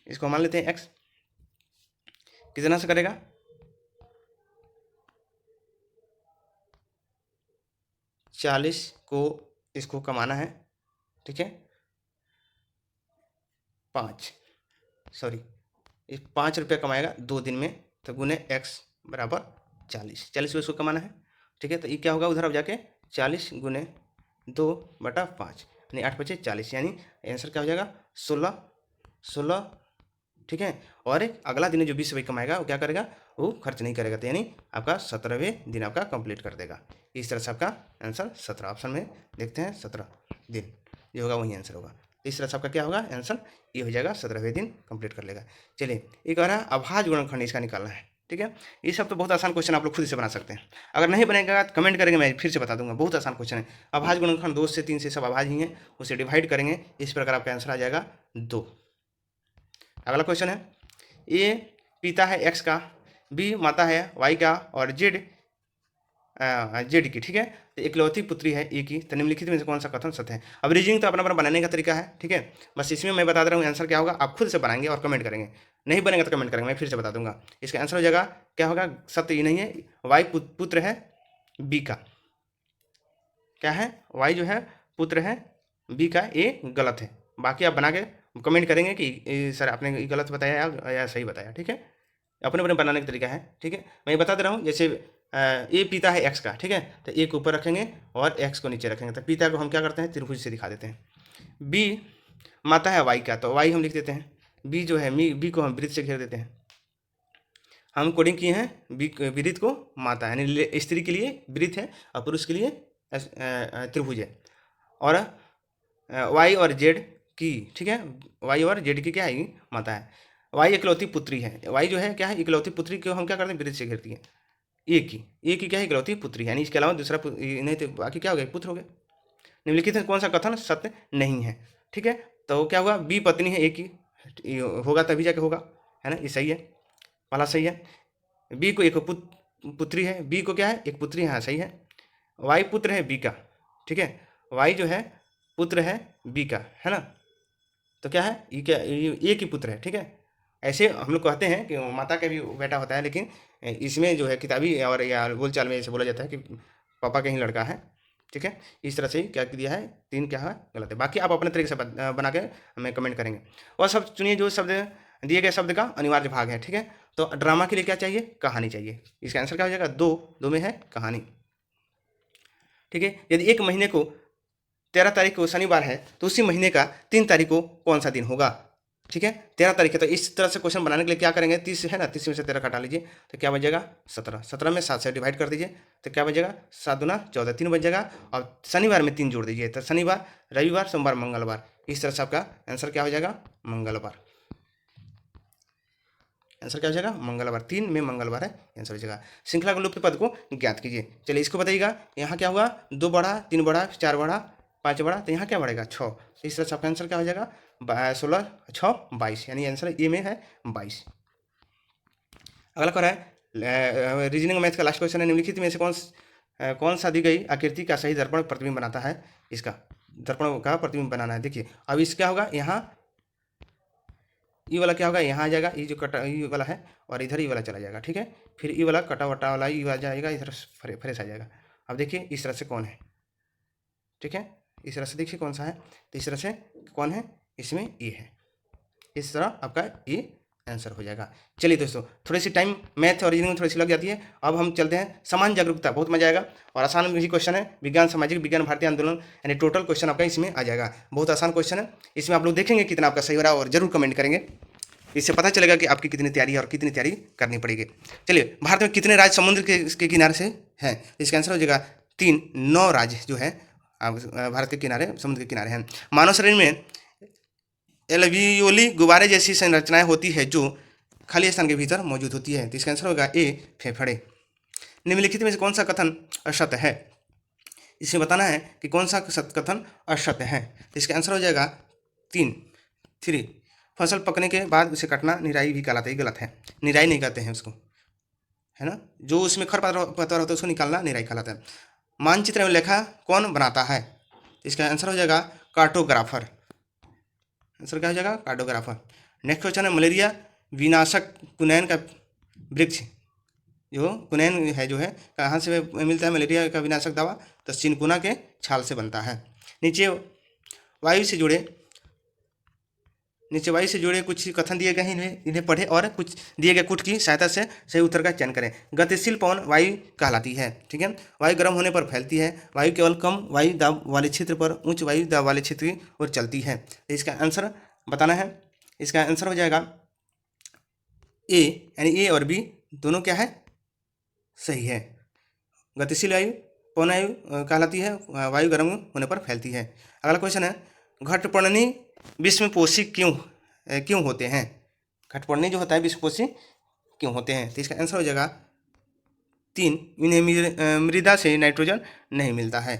इसको मान लेते हैं एक्स, कितना से करेगा 40 को इसको कमाना है। ठीक है, 5 रुपये कमाएगा 2 दिन में, तो गुने एक्स बराबर 40 रुपये इसको कमाना है। ठीक है, तो ये क्या होगा उधर अब जाके 40 गुने 2/5 यानी 8 बचे 40, यानी आंसर क्या हो जाएगा 16। ठीक है, और अगला दिन जो 20 रुपये कमाएगा वो क्या करेगा, वो खर्च नहीं करेगा, तो यानी आपका 17वें दिन आपका कंप्लीट कर देगा। इस तरह से आपका आंसर 17 ऑप्शन में देखते हैं 17 दिन जो होगा वही आंसर होगा। इस तरह से आपका क्या होगा आंसर, ये हो जाएगा 17वें दिन कंप्लीट कर लेगा। चलिए, ये कह रहा है अभाज्य गुणनखंड इसका निकालना है। ठीक है, ये सब तो बहुत आसान क्वेश्चन आप लोग खुद से बना सकते हैं। अगर नहीं बनेगा तो कमेंट करेंगे, मैं फिर से बता दूंगा, बहुत आसान क्वेश्चन है। अभाज्य गुणनखंड 2 से 3 से सब अभाज्य ही हैं, उसे डिवाइड करेंगे, इस प्रकार आपका आंसर आ जाएगा 2। अगला क्वेश्चन है, ए पिता है एक्स का, बी माता है वाई का और जेड की। ठीक है, तो इकलौती पुत्री है ए की, तो निम्नलिखित में से कौन सा कथन सत्य है। अब रीजनिंग तो अपना अपना बनाने का तरीका है। ठीक है, बस इसमें मैं बता दे रहा हूँ आंसर क्या होगा, आप खुद से बनाएंगे और कमेंट करेंगे। नहीं बनेगा तो कमेंट करेंगे, मैं फिर से बता दूंगा। इसका आंसर हो जाएगा क्या होगा, सत्य ये नहीं है, वाई पुत्र है बी का। क्या है, वाई जो है पुत्र है बी का, ए गलत है। बाकी आप बना के कमेंट करेंगे कि सर आपने गलत बताया या सही बताया। ठीक है, अपने अपने बनाने का तरीका है। ठीक है, मैं बता दे रहा हूँ, जैसे ए पिता है एक्स का। ठीक है, तो ए को ऊपर रखेंगे और एक्स को नीचे रखेंगे, तो पिता को हम क्या करते हैं त्रिभुज से दिखा देते हैं। बी माता है वाई का, तो वाई हम लिख देते हैं। बी जो है बी को हम वृत्त से घेर देते हैं। हम कोडिंग किए हैं बी वृत्त को माता, यानी स्त्री के लिए वृत्त है और पुरुष के लिए त्रिभुज है। और वाई और जेड की, ठीक है, वाई और जेड की क्या है, माता है। वाई इकलौती पुत्री है, वाई जो है क्या है इकलौती पुत्री को हम क्या करते हैं वृत्त से घेरती है। ए की क्या है इकलौती पुत्री है, यानी इसके अलावा दूसरा नहीं, तो बाकी क्या हो गया पुत्र हो गए। निम्नलिखित में कौन सा कथन सत्य नहीं है। ठीक है, तो क्या हुआ, बी पत्नी है ए की, होगा तभी जाके होगा, है ना, ये सही है, पहला सही है। बी को एक पुत्री है, बी को क्या है एक पुत्री है, हाँ सही है। वाई पुत्र है बी का। ठीक है, वाई जो है पुत्र है बी का, है ना, तो क्या है ये क्या ए की पुत्र है। ठीक है, ऐसे हम लोग कहते हैं कि माता का भी बेटा होता है, लेकिन इसमें जो है किताबी और या बोलचाल में ऐसे बोला जाता है कि पापा का ही लड़का है। ठीक है, इस तरह से क्या दिया है, 3 क्या है गलत है। बाकी आप अपने तरीके से बना के हमें कमेंट करेंगे। और सब चुनिए जो शब्द दिए गए शब्द का अनिवार्य भाग है। ठीक है, तो ड्रामा के लिए क्या चाहिए, कहानी चाहिए। इसका आंसर क्या हो जाएगा, 2 में है कहानी। ठीक है, यदि एक महीने को 13 तारीख को शनिवार है तो उसी महीने का 3 तारीख को कौन सा दिन होगा। ठीक है, 13 तारीख है, तो इस तरह से क्वेश्चन बनाने के लिए क्या करेंगे, 30 है ना, 30 में से 13 घटा लीजिए तो क्या बचेगा 17। 17 में 7 से डिवाइड कर दीजिए तो क्या बचेगा 7 दूना 14, 3 बच जाएगा। और शनिवार में 3 जोड़ दीजिए तो शनिवार, रविवार, सोमवार, मंगलवार। इस तरह से आपका आंसर क्या हो जाएगा मंगलवार। आंसर क्या हो जाएगा मंगलवार, 3 में मंगलवार है आंसर हो जाएगा। श्रृंखला के लुप्त पद को ज्ञात कीजिए। चलिए इसको बताइएगा, यहाँ क्या हुआ 2 बढ़ा, 3 बढ़ा, 4 बढ़ा, 5 बढ़ा, तो यहाँ क्या बढ़ेगा 6। इस तरह से आपका आंसर क्या हो जाएगा 16, 6, 22, यानी आंसर ए में है 22। अगला क्या है रीजनिंग मैथ का लास्ट क्वेश्चन है, निम्नलिखित में से कौन सा दी गई आकृति का सही दर्पण प्रतिबिंब बनाता है। इसका दर्पण का प्रतिबिंब बनाना है। देखिए अब इस क्या होगा, यहाँ ई वाला क्या होगा, यहाँ आ जाएगा, ये जो कटा ई वाला है और इधर ई वाला चला जाएगा। ठीक है, फिर ई वाला कटा वटा वाला ई आ जाएगा, इधर फ्रेश आ जाएगा। अब देखिए इस तरह से कौन है, ठीक है, इस तरह से देखिए कौन सा है, तो इस तरह से कौन है, इसमें ए है। इस तरह आपका ये आंसर हो जाएगा। चलिए दोस्तों, थोड़ी सी टाइम मैथ और रीजनिंग में थोड़ी सी लग जाती है। अब हम चलते हैं समान जागरूकता, बहुत मजा आएगा और आसान भी क्वेश्चन है। विज्ञान, सामाजिक विज्ञान, भारतीय आंदोलन, यानी टोटल क्वेश्चन आपका इसमें आ जाएगा। बहुत आसान क्वेश्चन है, इसमें आप लोग देखेंगे कितना आपका सही हो रहा है और जरूर कमेंट करेंगे। इससे पता चलेगा कि आपकी कितनी तैयारी है और कितनी तैयारी करनी पड़ेगी। चलिए, भारत में कितने राज्य समुद्र के किनारे से हैं, इसका आंसर हो जाएगा 3, 9 राज्य जो है भारत के किनारे, समुद्र के किनारे हैं। मानव शरीर में एल्वियोली गुब्बारे जैसी संरचनाएं होती है जो खाली स्थान के भीतर मौजूद होती है, तो इसका आंसर होगा ए, फेफड़े। निम्नलिखित में से कौन सा कथन असत्य है, इसे बताना है कि कौन सा कथन असत्य है। तो इसका आंसर हो जाएगा 3, फसल पकने के बाद उसे काटना निराई भी कहलाता है, गलत है, निराई नहीं कहते हैं उसको, है ना। जो उसमें खरपतवार होता है उसको निकालना निराई कहलाता है। मानचित्र एवं लेखा कौन बनाता है? इसका आंसर हो जाएगा कार्टोग्राफर। आंसर क्या हो जाएगा? कार्टोग्राफर। नेक्स्ट क्वेश्चन है, मलेरिया विनाशक कुनैन का वृक्ष, जो कुनैन है जो है कहाँ से मिलता है मलेरिया का विनाशक दवा? तो चिनकुना के छाल से बनता है। नीचे वायु से जुड़े कुछ कथन दिए गए हैं, इन्हें पढ़े और कुछ दिए गए कुछ की सहायता से सही उत्तर का चयन करें। गतिशील पवन वायु कहलाती है, ठीक है। वायु गर्म होने पर फैलती है। वायु केवल कम वायु दाब वाले क्षेत्र पर उच्च वायु दाब वाले क्षेत्र की ओर चलती है। तो इसका आंसर बताना है। इसका आंसर हो जाएगा ए, यानी ए और बी दोनों क्या है? सही है। गतिशील वायु पवन वायु कहलाती है, वायु गर्म होने पर फैलती है। अगला क्वेश्चन है, घटपर्णी विषमपोषी क्यों होते हैं? घटपर्णी जो होता है विषमपोषी क्यों होते हैं? तो इसका आंसर हो जाएगा 3, इन्हें मृदा से नाइट्रोजन नहीं मिलता है।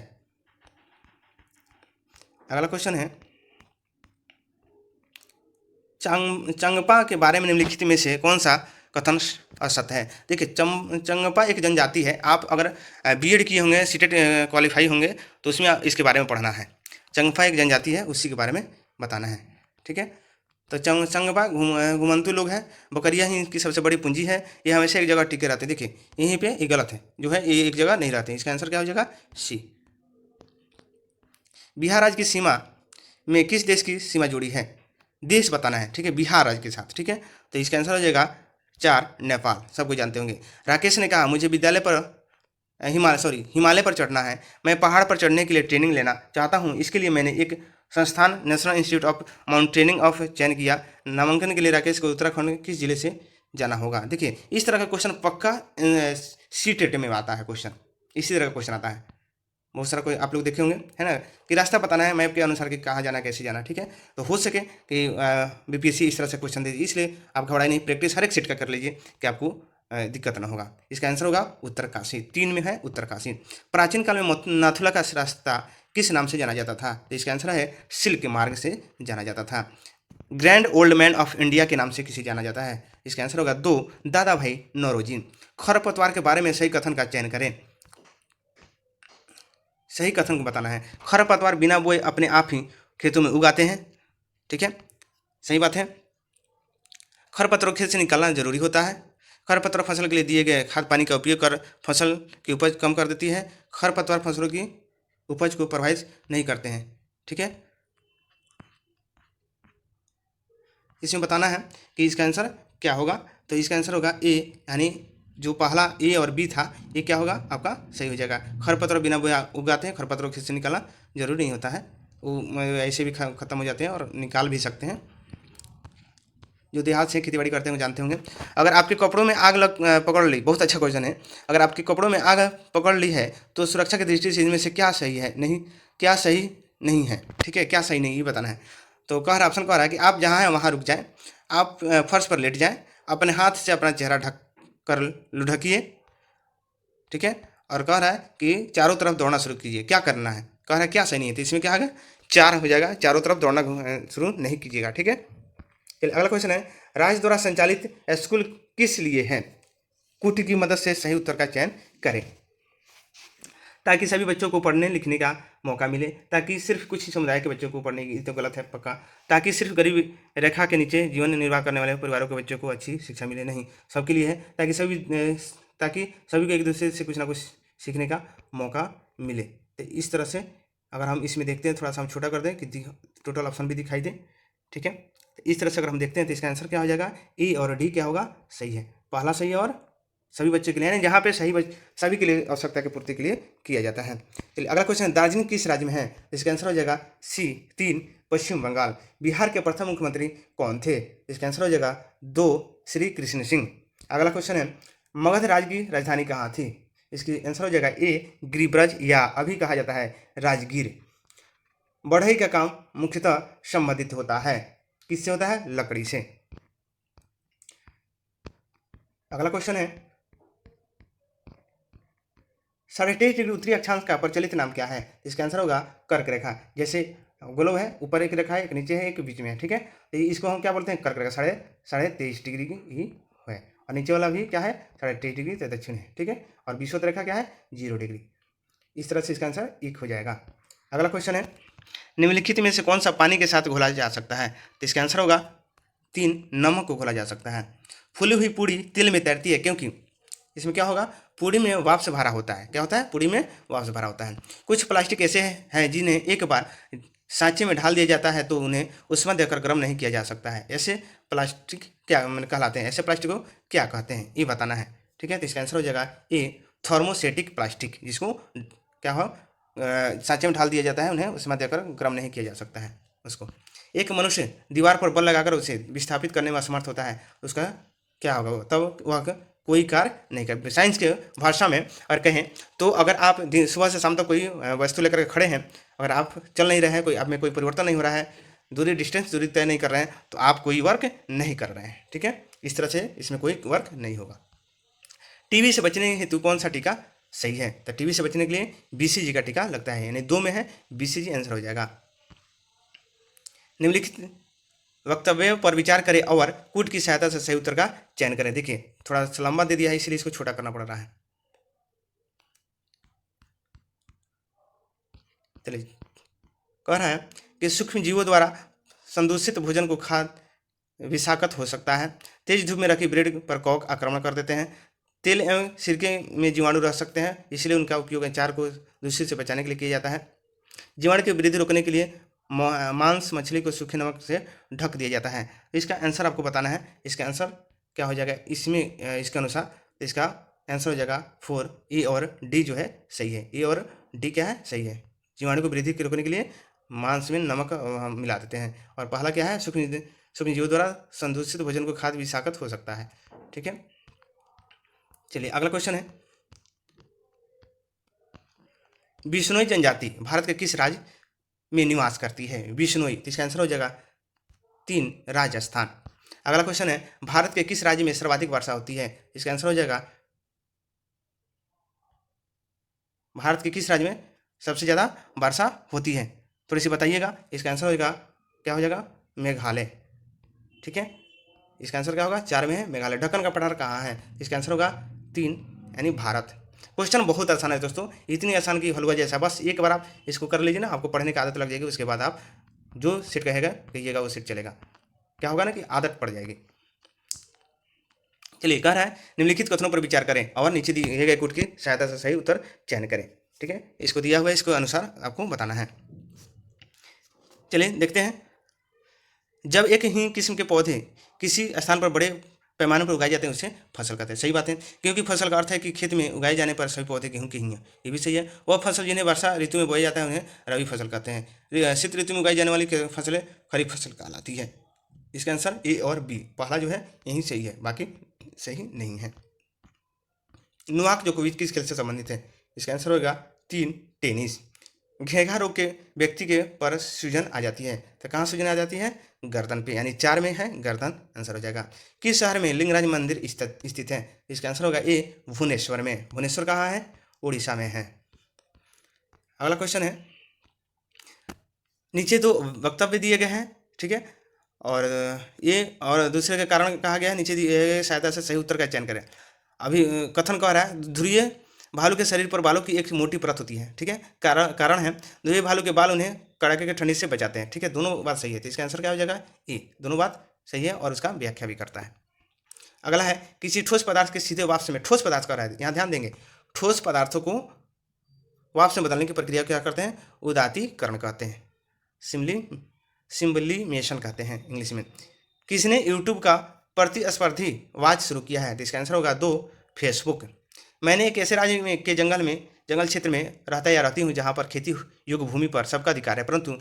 अगला क्वेश्चन है, चंगपा के बारे में निम्नलिखित में से कौन सा कथन असत्य है? देखिए, चंगपा एक जनजाति है। आप अगर बीएड किए होंगे, सीटेट क्वालिफाई होंगे तो उसमें इसके बारे में पढ़ना है। चंगपा एक जनजाति है, उसी के बारे में बताना है, ठीक है। तो चंगपा घुमंतु लोग हैं। बकरियां ही इनकी सबसे बड़ी पूंजी है। ये हमेशा एक जगह टिके रहते हैं। देखिए यहीं पे ये गलत है, जो है ये एक जगह नहीं रहते। इसका आंसर क्या हो जाएगा? सी। बिहार राज्य की सीमा में किस देश की सीमा जुड़ी है? देश बताना है, ठीक है, बिहार राज्य के साथ, ठीक है। तो इसका आंसर हो जाएगा 4, नेपाल। सबको जानते होंगे। राकेश ने कहा, मुझे हिमालय पर चढ़ना है। मैं पहाड़ पर चढ़ने के लिए ट्रेनिंग लेना चाहता हूँ। इसके लिए मैंने एक संस्थान national institute of mountaineering of चयन किया। नामांकन के लिए राकेश को उत्तराखंड किस जिले से जाना होगा? देखिए, इस तरह का क्वेश्चन पक्का सीटेट में आता है। क्वेश्चन इसी तरह का क्वेश्चन आता है। बहुत सारा कोई आप लोग देखे होंगे, है ना, कि रास्ता बताना है मैप के अनुसार कि कहाँ जाना, कैसे जाना, ठीक है। तो हो सके कि बीपीएससी इस तरह से क्वेश्चन दे दी, इसलिए आप घबराए नहीं, प्रैक्टिस हर एक सीट का कर लीजिए कि आपको दिक्कत ना होगा। इसका आंसर होगा उत्तरकाशी। 3 में है उत्तरकाशी। प्राचीन काल में नाथुला का रास्ता किस नाम से जाना जाता था? तो इसका आंसर है सिल्क मार्ग से जाना जाता था। Grand old man of India के नाम से किसे जाना जाता है? इसका आंसर होगा 2, दादा भाई नौरोजी। खरपतवार के बारे में सही कथन का चयन करें। सही कथन को बताना है। खरपतवार बिना बोए अपने आप ही खेतों में उगाते हैं, ठीक है, सही बात है। खरपतवार खेत से निकालना जरूरी होता है। खरपतवार फसल के लिए दिए गए खाद पानी का उपयोग कर फसल की उपज कम कर देती है। खरपतवार फसलों की उपज को प्रभावित नहीं करते हैं, ठीक है। इसमें बताना है कि इसका आंसर क्या होगा। तो इसका आंसर होगा ए, यानी जो पहला ए और बी था ये क्या होगा आपका? सही हो जाएगा। खरपतवार बिना बोए उगाते हैं। खरपतवार खेत से निकालना जरूरी नहीं होता है, वो ऐसे भी खत्म हो जाते हैं और निकाल भी सकते हैं। जो देहात से खेतीबाड़ी करते हैं वो जानते होंगे। अगर आपके कपड़ों में आग पकड़ ली, बहुत अच्छा क्वेश्चन है। अगर आपके कपड़ों में आग पकड़ ली है तो सुरक्षा की दृष्टि से इनमें से क्या सही है, क्या सही नहीं है, ठीक है, क्या सही नहीं ये बताना है। तो ऑप्शन कह रहा है कि आप जहाँ हैं वहाँ रुक जाएं, आप फर्श पर लेट जाएं, अपने हाथ से अपना चेहरा ढक कर ढकिए, ठीक है, और कह रहा है कि चारों तरफ दौड़ना शुरू कीजिए। क्या करना है? कह रहा है क्या सही नहीं है, तो इसमें क्या होगा? 4 हो जाएगा। चारों तरफ दौड़ना शुरू नहीं कीजिएगा, ठीक है। अगला क्वेश्चन है, राज्य द्वारा संचालित स्कूल किस लिए है? कुट की मदद से सही उत्तर का चयन करें। ताकि सभी बच्चों को पढ़ने लिखने का मौका मिले, ताकि सिर्फ कुछ ही समुदाय के बच्चों को पढ़ने की, तो गलत है पक्का। ताकि सिर्फ गरीबी रेखा के नीचे जीवन निर्वाह करने वाले परिवारों के बच्चों को अच्छी शिक्षा मिले, नहीं, सबके लिए है। ताकि सभी को एक दूसरे से कुछ ना कुछ सीखने का मौका मिले। तो इस तरह से अगर हम इसमें देखते हैं, थोड़ा सा हम छोटा कर दें कि टोटल ऑप्शन भी दिखाई दे, ठीक है। तो इस तरह से अगर हम देखते हैं तो इसका आंसर क्या हो जाएगा? ए और डी क्या होगा? सही है, पहला सही है, और सभी बच्चों के लिए, यानी जहाँ पे सभी के लिए आवश्यकता की पूर्ति के लिए किया जाता है। चलिए अगला क्वेश्चन, दार्जिलिंग किस राज्य में है? इसका आंसर हो जाएगा सी, 3, पश्चिम बंगाल। बिहार के प्रथम मुख्यमंत्री कौन थे? इसका आंसर हो जाएगा 2, श्री कृष्ण सिंह। अगला क्वेश्चन है, मगध राज्य की राजधानी कहाँ थी? इसकी आंसर हो जाएगा ए, गिरिब्रज, या अभी कहा जाता है राजगीर। बढ़ई का काम मुख्यतः संबंधित होता है, किससे होता है? लकड़ी से। अगला क्वेश्चन है, 23.5 डिग्री उत्तरी अक्षांश का प्रचलित नाम क्या है? इसका आंसर होगा कर्क रेखा। जैसे ग्लोब है, ऊपर एक रेखा है, एक नीचे है, एक बीच में है, ठीक है। तो इसको हम क्या बोलते हैं, कर्क रेखा साढ़े 23 डिग्री की ही है, और नीचे वाला भी क्या है, 23.5 डिग्री तो दक्षिण है, ठीक है। और विषुवत रेखा क्या है, 0 डिग्री। इस तरह से इसका आंसर 1 हो जाएगा। अगला क्वेश्चन है, निम्नलिखित में से कौन सा पानी के साथ घोला जा सकता है? तो इसका आंसर होगा 3, नमक को घोला जा सकता है। फूली हुई पूड़ी तिल में तैरती है क्योंकि इसमें क्या होगा, पूड़ी में वाष्प भरा होता है। क्या होता है, पूड़ी में वाष्प भरा होता है। कुछ प्लास्टिक ऐसे हैं जिन्हें एक बार सांचे में ढाल दिया जाता है तो उन्हें ऊष्मा देकर गर्म नहीं किया जा सकता है। ऐसे प्लास्टिक क्या कहलाते हैं, ऐसे प्लास्टिक को क्या कहते हैं, ये बताना है, ठीक है। तो इसका आंसर हो जाएगा ए, थर्मोसेटिक प्लास्टिक, जिसको क्या हो सांचे में ढाल दिया जाता है, उन्हें ऊष्मा देकर गर्म नहीं किया जा सकता है उसको। एक मनुष्य दीवार पर बल लगाकर उसे विस्थापित करने में असमर्थ होता है, उसका क्या होगा, तब वह कोई कार्य नहीं कर। साइंस के भाषा में अगर कहें तो अगर आप सुबह से शाम तक कोई वस्तु लेकर के खड़े हैं, अगर आप चल नहीं रहे हैं, कोई आप में कोई परिवर्तन नहीं हो रहा है, दूरी तय नहीं कर रहे हैं, तो आप कोई वर्क नहीं कर रहे हैं, ठीक है। इस तरह से इसमें कोई वर्क नहीं होगा। टीबी से बचने हेतु कौन सा टीका सही है? तो टीबी से बचने के लिए बीसीजी का टीका लगता है, यानी 2 में है बीसीजी आंसर हो जाएगा। निम्नलिखित वक्तव्य पर विचार करें और कूट की सहायता से सही उत्तर का चयन करें। देखिए थोड़ा सा लंबा दे दिया है, इसलिए इसको छोटा करना पड़ रहा है। चलिए, कह रहा है कि सूक्ष्म जीवों द्वारा संदूषित भोजन को खा विषाक्त हो सकता है। तेज धूप में रखी ब्रेड पर कॉक आक्रमण कर देते हैं। तेल एवं सिरके में जीवाणु रह सकते हैं, इसलिए उनका उपयोग अचार को दूषित से बचाने के लिए किया जाता है। जीवाणु की वृद्धि रोकने के लिए मांस मछली को सूखे नमक से ढक दिया जाता है। इसका आंसर आपको बताना है। इसका आंसर क्या हो जाएगा इसमें, इसके अनुसार इसका आंसर हो जाएगा 4, ए और डी जो है सही है। ए और डी क्या है, सही है। जीवाणु को वृद्धि रोकने के लिए मांस में नमक मिला देते हैं। और पहला क्या है, सूक्ष्म जीवों द्वारा संदूषित भोजन को खाद्य विषाक्त हो सकता है, ठीक है। चलिए अगला क्वेश्चन है, बिश्नोई जनजाति भारत के किस राज्य में निवास करती है? बिश्नोई, तो इसका आंसर हो जाएगा 3, राजस्थान। अगला क्वेश्चन है, भारत के किस राज्य में सर्वाधिक वर्षा होती है? इसका आंसर हो जाएगा, भारत के किस राज्य में सबसे ज़्यादा वर्षा होती है, थोड़ी सी बताइएगा। इसका आंसर होगा क्या हो जाएगा, मेघालय, ठीक है। इसका आंसर क्या होगा, 4 में है मेघालय। ढक्कन का पठार कहाँ है? इसका आंसर होगा 3, यानी भारत। क्वेश्चन बहुत आसान है दोस्तों, इतनी आसान की हलवा जैसा। बस एक बार आप इसको कर लीजिए ना, आपको पढ़ने की आदत लग जाएगी। उसके बाद आप जो सीट कहिएगा वो सीट चलेगा। क्या होगा ना कि आदत पड़ जाएगी। चलिए, कह रहा है निम्नलिखित कथनों पर विचार करें और नीचे दिए गए कूट की सहायता से सही उत्तर चयन करें, ठीक है। इसको दिया हुआ है, इसको अनुसार आपको बताना है। चलिए देखते हैं, जब एक ही किस्म के पौधे किसी स्थान पर बड़े पैमाने पर उगाए जाते हैं उसे फसल कहते हैं। सही बात है, क्योंकि फसल का अर्थ है कि खेत में उगाए जाने पर सभी पौधे गेहूं की ही हैं, ये भी सही है। वह फसल जिन्हें वर्षा ऋतु में बोया जाता है उन्हें रबी फसल कहते हैं। शीत ऋतु में उगाई जाने वाली फसलें खरीफ फसल कहलाती है। इसका आंसर ए और बी, पहला जो है यही सही है, बाकी सही नहीं है। नोवाक जोकोविच किस खेल से संबंधित है? इसका आंसर होगा 3, टेनिस। घेघा रोग के व्यक्ति के पर सूजन आ जाती है, तो कहाँ सूजन आ जाती है? गर्दन पे, यानी 4 में है गर्दन आंसर हो जाएगा। किस शहर में लिंगराज मंदिर स्थित है? इसका आंसर होगा ए, भुवनेश्वर में। भुवनेश्वर कहाँ है? उड़ीसा में है। अगला क्वेश्चन है, नीचे 2 वक्तव्य दिए गए हैं, ठीक है, और ये और दूसरे का कारण कहा गया है। नीचे दिए गए सहायता से सही उत्तर का चयन करें। अभी कथन कह रहा है, ध्रुवीय भालू के शरीर पर बालों की एक मोटी परत होती है, ठीक है। कारण है ध्रुवीय भालू के बाल उन्हें कड़ाके की ठंडी से बचाते हैं, ठीक है। दोनों बात सही है, तो इसका आंसर क्या हो जाएगा? ए, दोनों बात सही है और उसका व्याख्या भी करता है। अगला है, किसी ठोस पदार्थ के सीधे वाष्प में, ठोस पदार्थ कह रहा है, यहाँ ध्यान देंगे, ठोस पदार्थों को वाष्प में बदलने की प्रक्रिया क्या करते हैं? उदातीकरण कहते हैं, सिम्बलिमेशन कहते हैं इंग्लिश में। किसने यूट्यूब का प्रतिस्पर्धी वाच शुरू किया है? तो इसका आंसर होगा 2, फेसबुक। मैंने एक ऐसे राज्य में के जंगल क्षेत्र में रहती हूँ जहाँ पर खेती योग्य भूमि पर सबका अधिकार है, परंतु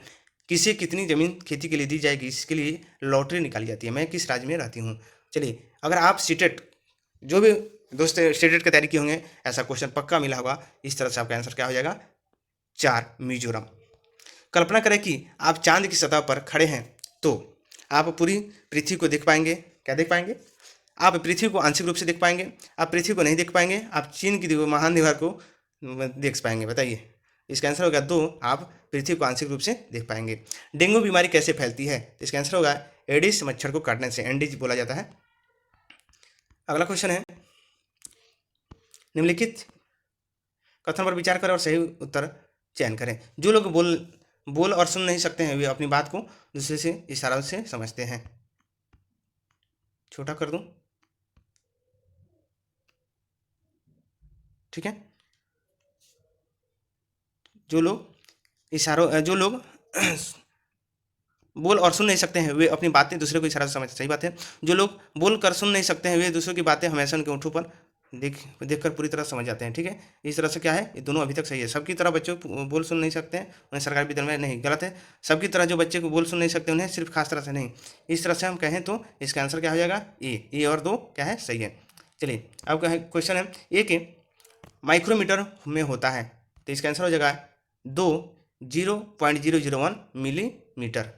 किसे कितनी जमीन खेती के लिए दी जाएगी इसके लिए लॉटरी निकाली जाती है। मैं किस राज्य में रहती हूँ? चलिए, अगर आप सीटेट, जो भी दोस्त सीटेट की तैयारी की होंगे, ऐसा क्वेश्चन पक्का मिला होगा। इस तरह से आपका आंसर क्या हो जाएगा? 4, मिजोरम। कल्पना करें कि आप चांद की सतह पर खड़े हैं, तो आप पूरी पृथ्वी को देख पाएंगे। क्या देख पाएंगे? आप पृथ्वी को आंशिक रूप से देख पाएंगे, आप पृथ्वी को नहीं देख पाएंगे, आप चीन की महान दीवार को देख पाएंगे। बताइए, इसका आंसर होगा 2, आप पृथ्वी को आंशिक रूप से देख पाएंगे। डेंगू बीमारी कैसे फैलती है? इसका आंसर होगा एडिस मच्छर को काटने से, एंडीज बोला जाता है। अगला क्वेश्चन है, निम्नलिखित कथन पर विचार करें और सही उत्तर चयन करें। जो लोग बोल और सुन नहीं सकते हैं वे अपनी बात को दूसरे से इशारों से समझते हैं। छोटा कर दूं, ठीक है। जो लोग बोल और सुन नहीं सकते हैं वे अपनी बातें दूसरे को इशारा से समझते, सही बात है। जो लोग बोल कर सुन नहीं सकते हैं वे दूसरों की बातें हमेशा उनके होठों पर देखकर पूरी तरह समझ जाते हैं, ठीक है। इस तरह से क्या है, ये दोनों अभी तक सही है। सबकी तरह बच्चों को बोल सुन नहीं सकते हैं उन्हें सरकारी विद्यालय में नहीं, गलत है। सबकी तरह जो बच्चे को बोल सुन नहीं सकते उन्हें सिर्फ खास तरह से नहीं। इस तरह से हम कहें तो इसका आंसर क्या हो जाएगा, ए और 2 क्या है, सही है। चलिए अब क्वेश्चन है, एक माइक्रोमीटर में होता है तो इसका आंसर हो जाएगा 0.001 मिलीमीटर।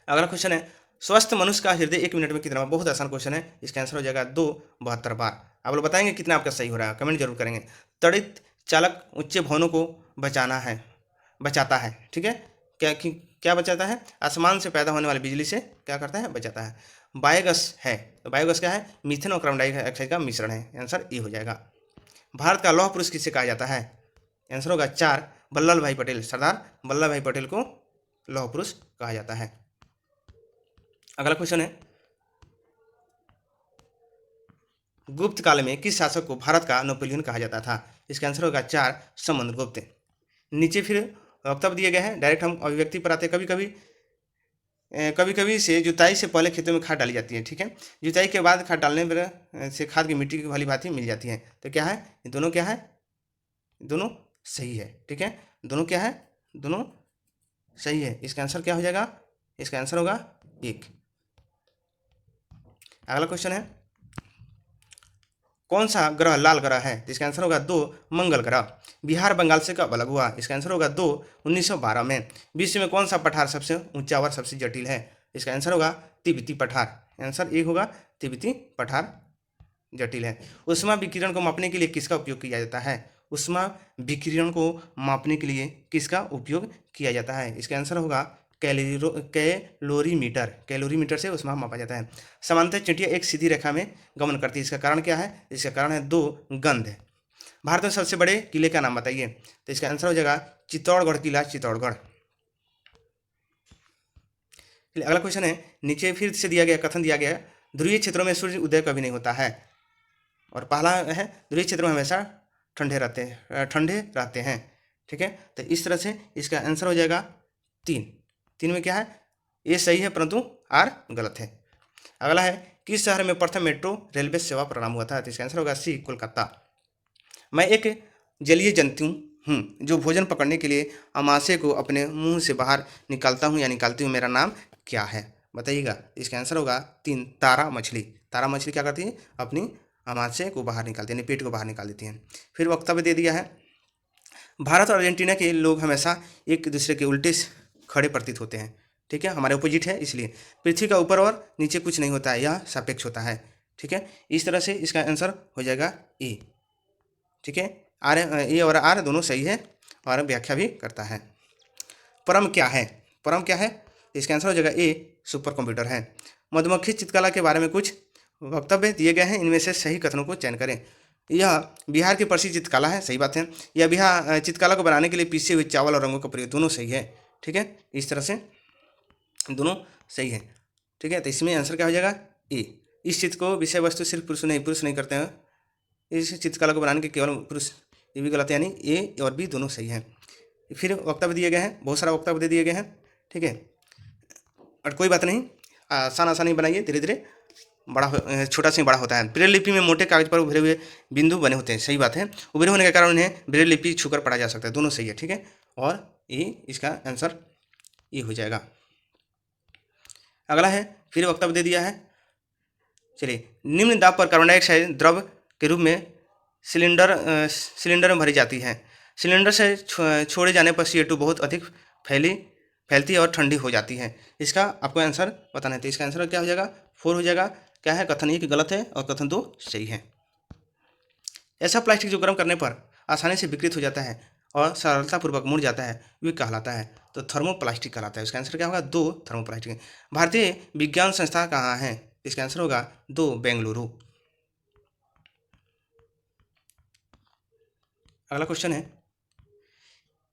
अगला क्वेश्चन है, स्वस्थ मनुष्य का हृदय 1 मिनट में कितना बार? बहुत आसान क्वेश्चन है, इसका आंसर हो जाएगा 72 बार। आप लोग बताएंगे कितना आपका सही हो रहा है, कमेंट जरूर करेंगे। त्वरित चालक ऊंचे भवनों को बचाता है, ठीक है। क्या बचाता है? आसमान से पैदा होने वाली बिजली से क्या करता है, बचाता है। बायोगैस है तो बायोगैस क्या है, मीथेन और कार्बन डाइऑक्साइड का मिश्रण है, आंसर ए हो जाएगा। भारत का लौह पुरुष किसे कहा जाता है? आंसर होगा 4, वल्लभ भाई पटेल। सरदार वल्लभ भाई पटेल को लौह पुरुष कहा जाता है। अगला क्वेश्चन है, गुप्त काल में किस शासक को भारत का नेपोलियन कहा जाता था? इसका आंसर होगा 4, समुद्रगुप्त। नीचे फिर वक्तव्य दिए गए हैं, डायरेक्ट हम अभिव्यक्ति पर आते। कभी कभी से जुताई से पहले खेतों में खाद डाली जाती है, ठीक है। जुताई के बाद खाद डालने पर से खाद की मिट्टी की भली भांति मिल जाती है। तो क्या है, ये दोनों क्या है, दोनों सही है, ठीक है। दोनों क्या है, दोनों सही है। इसका आंसर क्या हो जाएगा, इसका आंसर होगा 1। अगला क्वेश्चन है, कौन सा ग्रह लाल ग्रह है? इसका आंसर होगा 2, मंगल ग्रह। बिहार बंगाल से कब अलग हुआ? इसका आंसर होगा 2, 1912 में। विश्व में कौन सा पठार सबसे ऊंचा और सबसे जटिल है? इसका आंसर होगा तिब्बती पठार, आंसर ए होगा, तिब्बती पठार जटिल है। ऊष्मा विकिरण को मापने के लिए किसका उपयोग किया जाता है? ऊष्मा विकिरण को मापने के लिए किसका उपयोग किया जाता है? इसका आंसर होगा कैलोरीमीटर। कैलोरीमीटर से ऊष्मा मापा जाता है। सामान्यतः चींटियां एक सीधी रेखा में गमन करती है, इसका कारण क्या है? इसका कारण है 2, गंध। भारत में सबसे बड़े किले का नाम बताइए? तो इसका आंसर हो जाएगा चित्तौड़गढ़ किला, चित्तौड़गढ़। अगला क्वेश्चन है, नीचे फिर से दिया गया कथन दिया गया, ध्रुवीय क्षेत्रों में सूर्य उदय कभी नहीं होता है। और पहला है, ध्रुवीय क्षेत्रों में हमेशा ठंडे रहते हैं, ठीक है। तो इस तरह से इसका आंसर हो जाएगा 3 में क्या है, ये सही है परंतु आर गलत है। अगला है, किस शहर में प्रथम मेट्रो रेलवे सेवा प्रारंभ हुआ था? तो इसका आंसर होगा सी, कोलकाता। मैं एक जलीय जंतु हूँ जो भोजन पकड़ने के लिए अमाशय को अपने मुंह से बाहर निकालता हूँ या निकालती हूँ, मेरा नाम क्या है? बताइएगा। इसका आंसर होगा 3, तारा मछली। तारा मछली क्या करती है, अपनी अमाशय को बाहर निकालती है, यानी पेट को बाहर निकाल देती है। फिर वक्तव्य दे दिया है, भारत और अर्जेंटीना के लोग हमेशा एक दूसरे के उल्टे खड़े प्रतीत होते हैं, ठीक है, हमारे अपोजिट है इसलिए। पृथ्वी का ऊपर और नीचे कुछ नहीं होता है, यह सापेक्ष होता है, ठीक है। इस तरह से इसका आंसर हो जाएगा ए, ठीक है। आर, ए और आर दोनों सही है और व्याख्या भी करता है। परम क्या है? परम क्या है? इसका आंसर हो जाएगा ए, सुपर कंप्यूटर है। मधुमक्खी चित्रकला के बारे में कुछ वक्तव्य दिए गए हैं, इनमें से सही कथनों को चयन करें। यह बिहार की प्रसिद्ध चित्रकला है, सही बात है। यह बिहार चित्रकला को बनाने के लिए पीसे हुए चावल और रंगों का प्रयोग, दोनों सही है, ठीक है। इस तरह से दोनों सही है, ठीक है। तो इसमें आंसर क्या हो जाएगा ए। इस चित्र को विषय वस्तु सिर्फ पुरुष नहीं करते हैं, इस चित्रकला को बनाने के केवल पुरुष, ये भी गलत है, यानी ए और बी दोनों सही है। फिर वक्तव्य दिए गए हैं, बहुत सारा वक्तव्य दे दिए गए हैं, ठीक है। और कोई बात नहीं, आसानी बनाइए, धीरे धीरे छोटा से बड़ा होता है। ब्रेल लिपि में मोटे कागज पर उभरे हुए बिंदु बने होते हैं, सही बात है। उभरे होने के कारण उन्हें ब्रेल लिपि छूकर पढ़ा जा सकता है, दोनों सही है, ठीक है। और ये इसका आंसर ये हो जाएगा। अगला है, फिर वक्तव्य दे दिया है, चलिए। निम्न दाब पर कार्बन डाइऑक्साइड द्रव के रूप में सिलेंडर में भरी जाती है। सिलेंडर से छोड़े जाने पर CO2 बहुत अधिक फैलती है और ठंडी हो जाती है। इसका आपको आंसर बताना है, तो इसका आंसर क्या हो जाएगा 4 हो जाएगा। क्या है, कथन 1 गलत है और कथन 2 सही है। ऐसा प्लास्टिक जो गर्म करने पर आसानी से विकृत हो जाता है और सरलतापूर्वक मुड़ जाता है वे कहलाता है? तो थर्मोप्लास्टिक कहलाता है। इसका आंसर क्या होगा? 2 थर्मोप्लास्टिक। भारतीय विज्ञान संस्था कहाँ है? इसका आंसर होगा 2 बेंगलुरु। अगला क्वेश्चन है,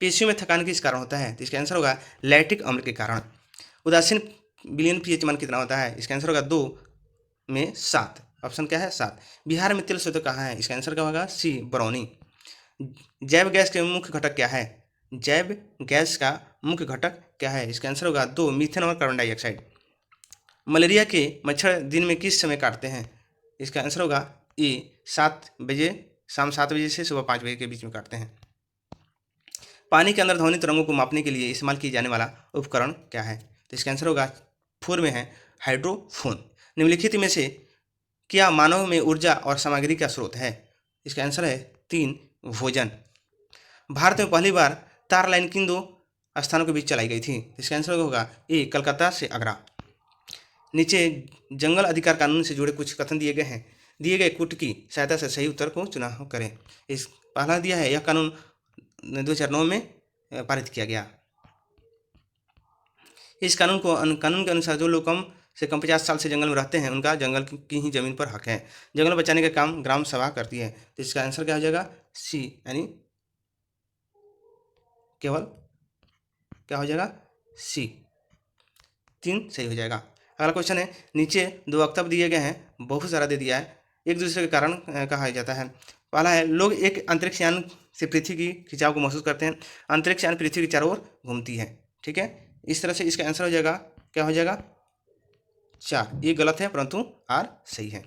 पेशियों में थकान किस कारण होता है? तो इसका आंसर होगा लैक्टिक अम्ल के कारण। उदासीन विलयन पीएच मान कितना होता है? इसका आंसर होगा 2 में 7। ऑप्शन क्या है? 7। बिहार में तेल स्रोत कहाँ है? इसका आंसर क्या होगा? सी, बरौनी। जैव गैस के मुख्य घटक क्या है? जैव गैस का मुख्य घटक क्या है? इसका आंसर होगा 2 मीथेन और कार्बन डाइऑक्साइड। मलेरिया के मच्छर दिन में किस समय काटते हैं? इसका आंसर होगा ए, 7 बजे, शाम 7 बजे से सुबह 5 बजे के बीच में काटते हैं। पानी के अंदर ध्वनि तरंगों को मापने के लिए इस्तेमाल किए जाने वाला उपकरण क्या है? तो इसका आंसर होगा 4 में है हाइड्रोफोन। निम्नलिखित में से क्या मानव में ऊर्जा और सामग्री का स्रोत है? इसका आंसर है 3, भोजन। भारत में पहली बार तार लाइन किन 2 स्थानों के बीच चलाई गई थी? इसका आंसर होगा ए, कलकत्ता से आगरा। नीचे जंगल अधिकार कानून से जुड़े कुछ कथन दिए गए हैं। दिए गए कूट की सहायता से सही उत्तर को चुनाव करें। इस पहला दिया है, यह कानून 2009 में पारित किया गया। इस कानून के अनुसार जो लोग कम से कम 50 साल से जंगल में रहते हैं उनका जंगल की ही जमीन पर हक है। जंगल बचाने का काम ग्राम सभा करती है। तो इसका आंसर क्या हो जाएगा? सी, यानी केवल क्या हो जाएगा? सी, 3 सही हो जाएगा। अगला क्वेश्चन है, नीचे 2 वक्तव्य दिए गए हैं, बहुत सारा दे दिया है, एक दूसरे के कारण कहा जाता है। पहला है, लोग एक अंतरिक्ष यान से पृथ्वी की खिंचाव को महसूस करते हैं। अंतरिक्ष यान पृथ्वी के चारों ओर घूमती है। ठीक है, इस तरह से इसका आंसर हो जाएगा, क्या हो जाएगा? 4। ये गलत है परंतु आर सही है।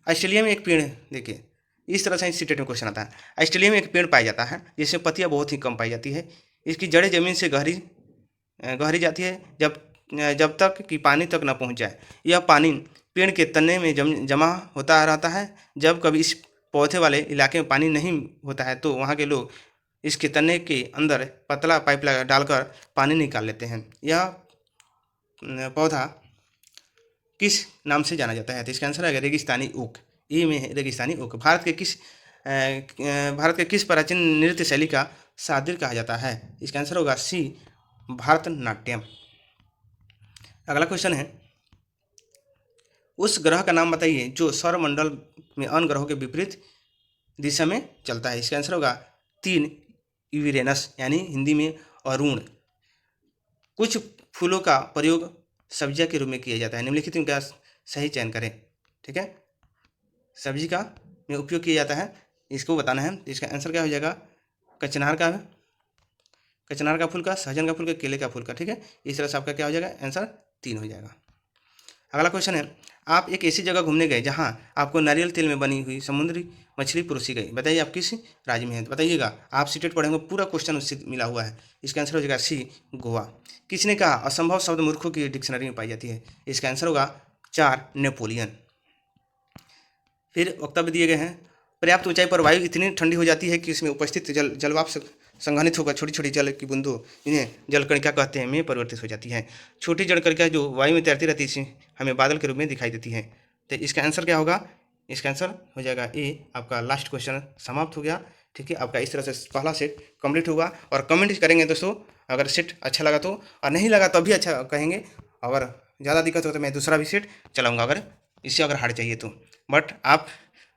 ऑस्ट्रेलिया में एक पेड़, देखिए इस तरह से सीटेट में क्वेश्चन आता है। ऑस्ट्रेलिया में एक पेड़ पाया जाता है जिसमें पत्तियां बहुत ही कम पाई जाती है। इसकी जड़ें जमीन से गहरी जाती है जब तक कि पानी तक न पहुंच जाए। यह पानी पेड़ के तने में जमा होता रहता है। जब कभी इस पौधे वाले इलाके में पानी नहीं होता है तो वहाँ के लोग इसके तने के अंदर पतला पाइप डालकर पानी निकाल लेते हैं। यह पौधा किस नाम से जाना जाता है? तो इसका आंसर है रेगिस्तानी ऊख। ई में है रेगिस्तानी ऊख। भारत के किस प्राचीन नृत्य शैली का सादिर कहा जाता है? इसका आंसर होगा सी, भारतनाट्यम। अगला क्वेश्चन है, उस ग्रह का नाम बताइए जो सौरमंडल में अन्य ग्रहों के विपरीत दिशा में चलता है। इसका आंसर होगा 3, यूरेनस, यानी हिंदी में अरुण। कुछ फूलों का प्रयोग सब्जियां के रूप में किया जाता है। निम्नलिखित में क्या सही चयन करें? ठीक है, सब्जी का में उपयोग किया जाता है, इसको बताना है। इसका आंसर क्या हो जाएगा? कचनार का फूल का, सहजन का फूल का, केले का फूल का। ठीक है, इस तरह से आपका क्या हो जाएगा? आंसर 3 हो जाएगा। अगला क्वेश्चन है, आप एक ऐसी जगह घूमने गए जहां आपको नारियल तेल में बनी हुई समुद्री मछली परोसी गई। बताइए आप किस राज्य में है? बताइएगा, आप सीटेट पढ़ेंगे, पूरा क्वेश्चन उससे मिला हुआ है। इसका आंसर हो जाएगा सी, गोवा। किसने कहा असंभव शब्द मूर्खों की डिक्शनरी में पाई जाती है? इसका आंसर होगा 4, नेपोलियन। फिर वक्तव्य दिए गए हैं, पर्याप्त ऊंचाई पर वायु इतनी ठंडी हो जाती है कि इसमें उपस्थित जलवाष्प संघनित होकर छोटी छोटी जल की बूंदों, इन्हें जलकणिका कहते हैं, में परिवर्तित हो जाती है। छोटी जलकणिका जो वायु में तैरती रहती है हमें बादल के रूप में दिखाई देती है। तो इसका आंसर क्या होगा? इसका आंसर हो जाएगा ए। आपका लास्ट क्वेश्चन समाप्त हो गया। ठीक है, आपका इस तरह से पहला सेट कंप्लीट हुआ। और कमेंट करेंगे दोस्तों, अगर सेट अच्छा लगा तो, और नहीं लगा तो भी अच्छा कहेंगे। अगर ज़्यादा दिक्कत हो तो मैं दूसरा भी सेट चलाऊँगा, अगर हार्ड चाहिए तो। बट आप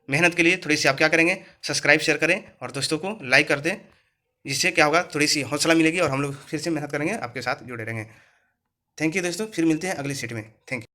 मेहनत के लिए थोड़ी सी आप क्या करेंगे? सब्सक्राइब शेयर करें और दोस्तों को लाइक कर दें, जिससे क्या होगा? थोड़ी सी हौसला मिलेगी और हम लोग फिर से मेहनत करेंगे, आपके साथ जुड़े रहेंगे। थैंक यू दोस्तों, फिर मिलते हैं अगली सीट में। Thank you.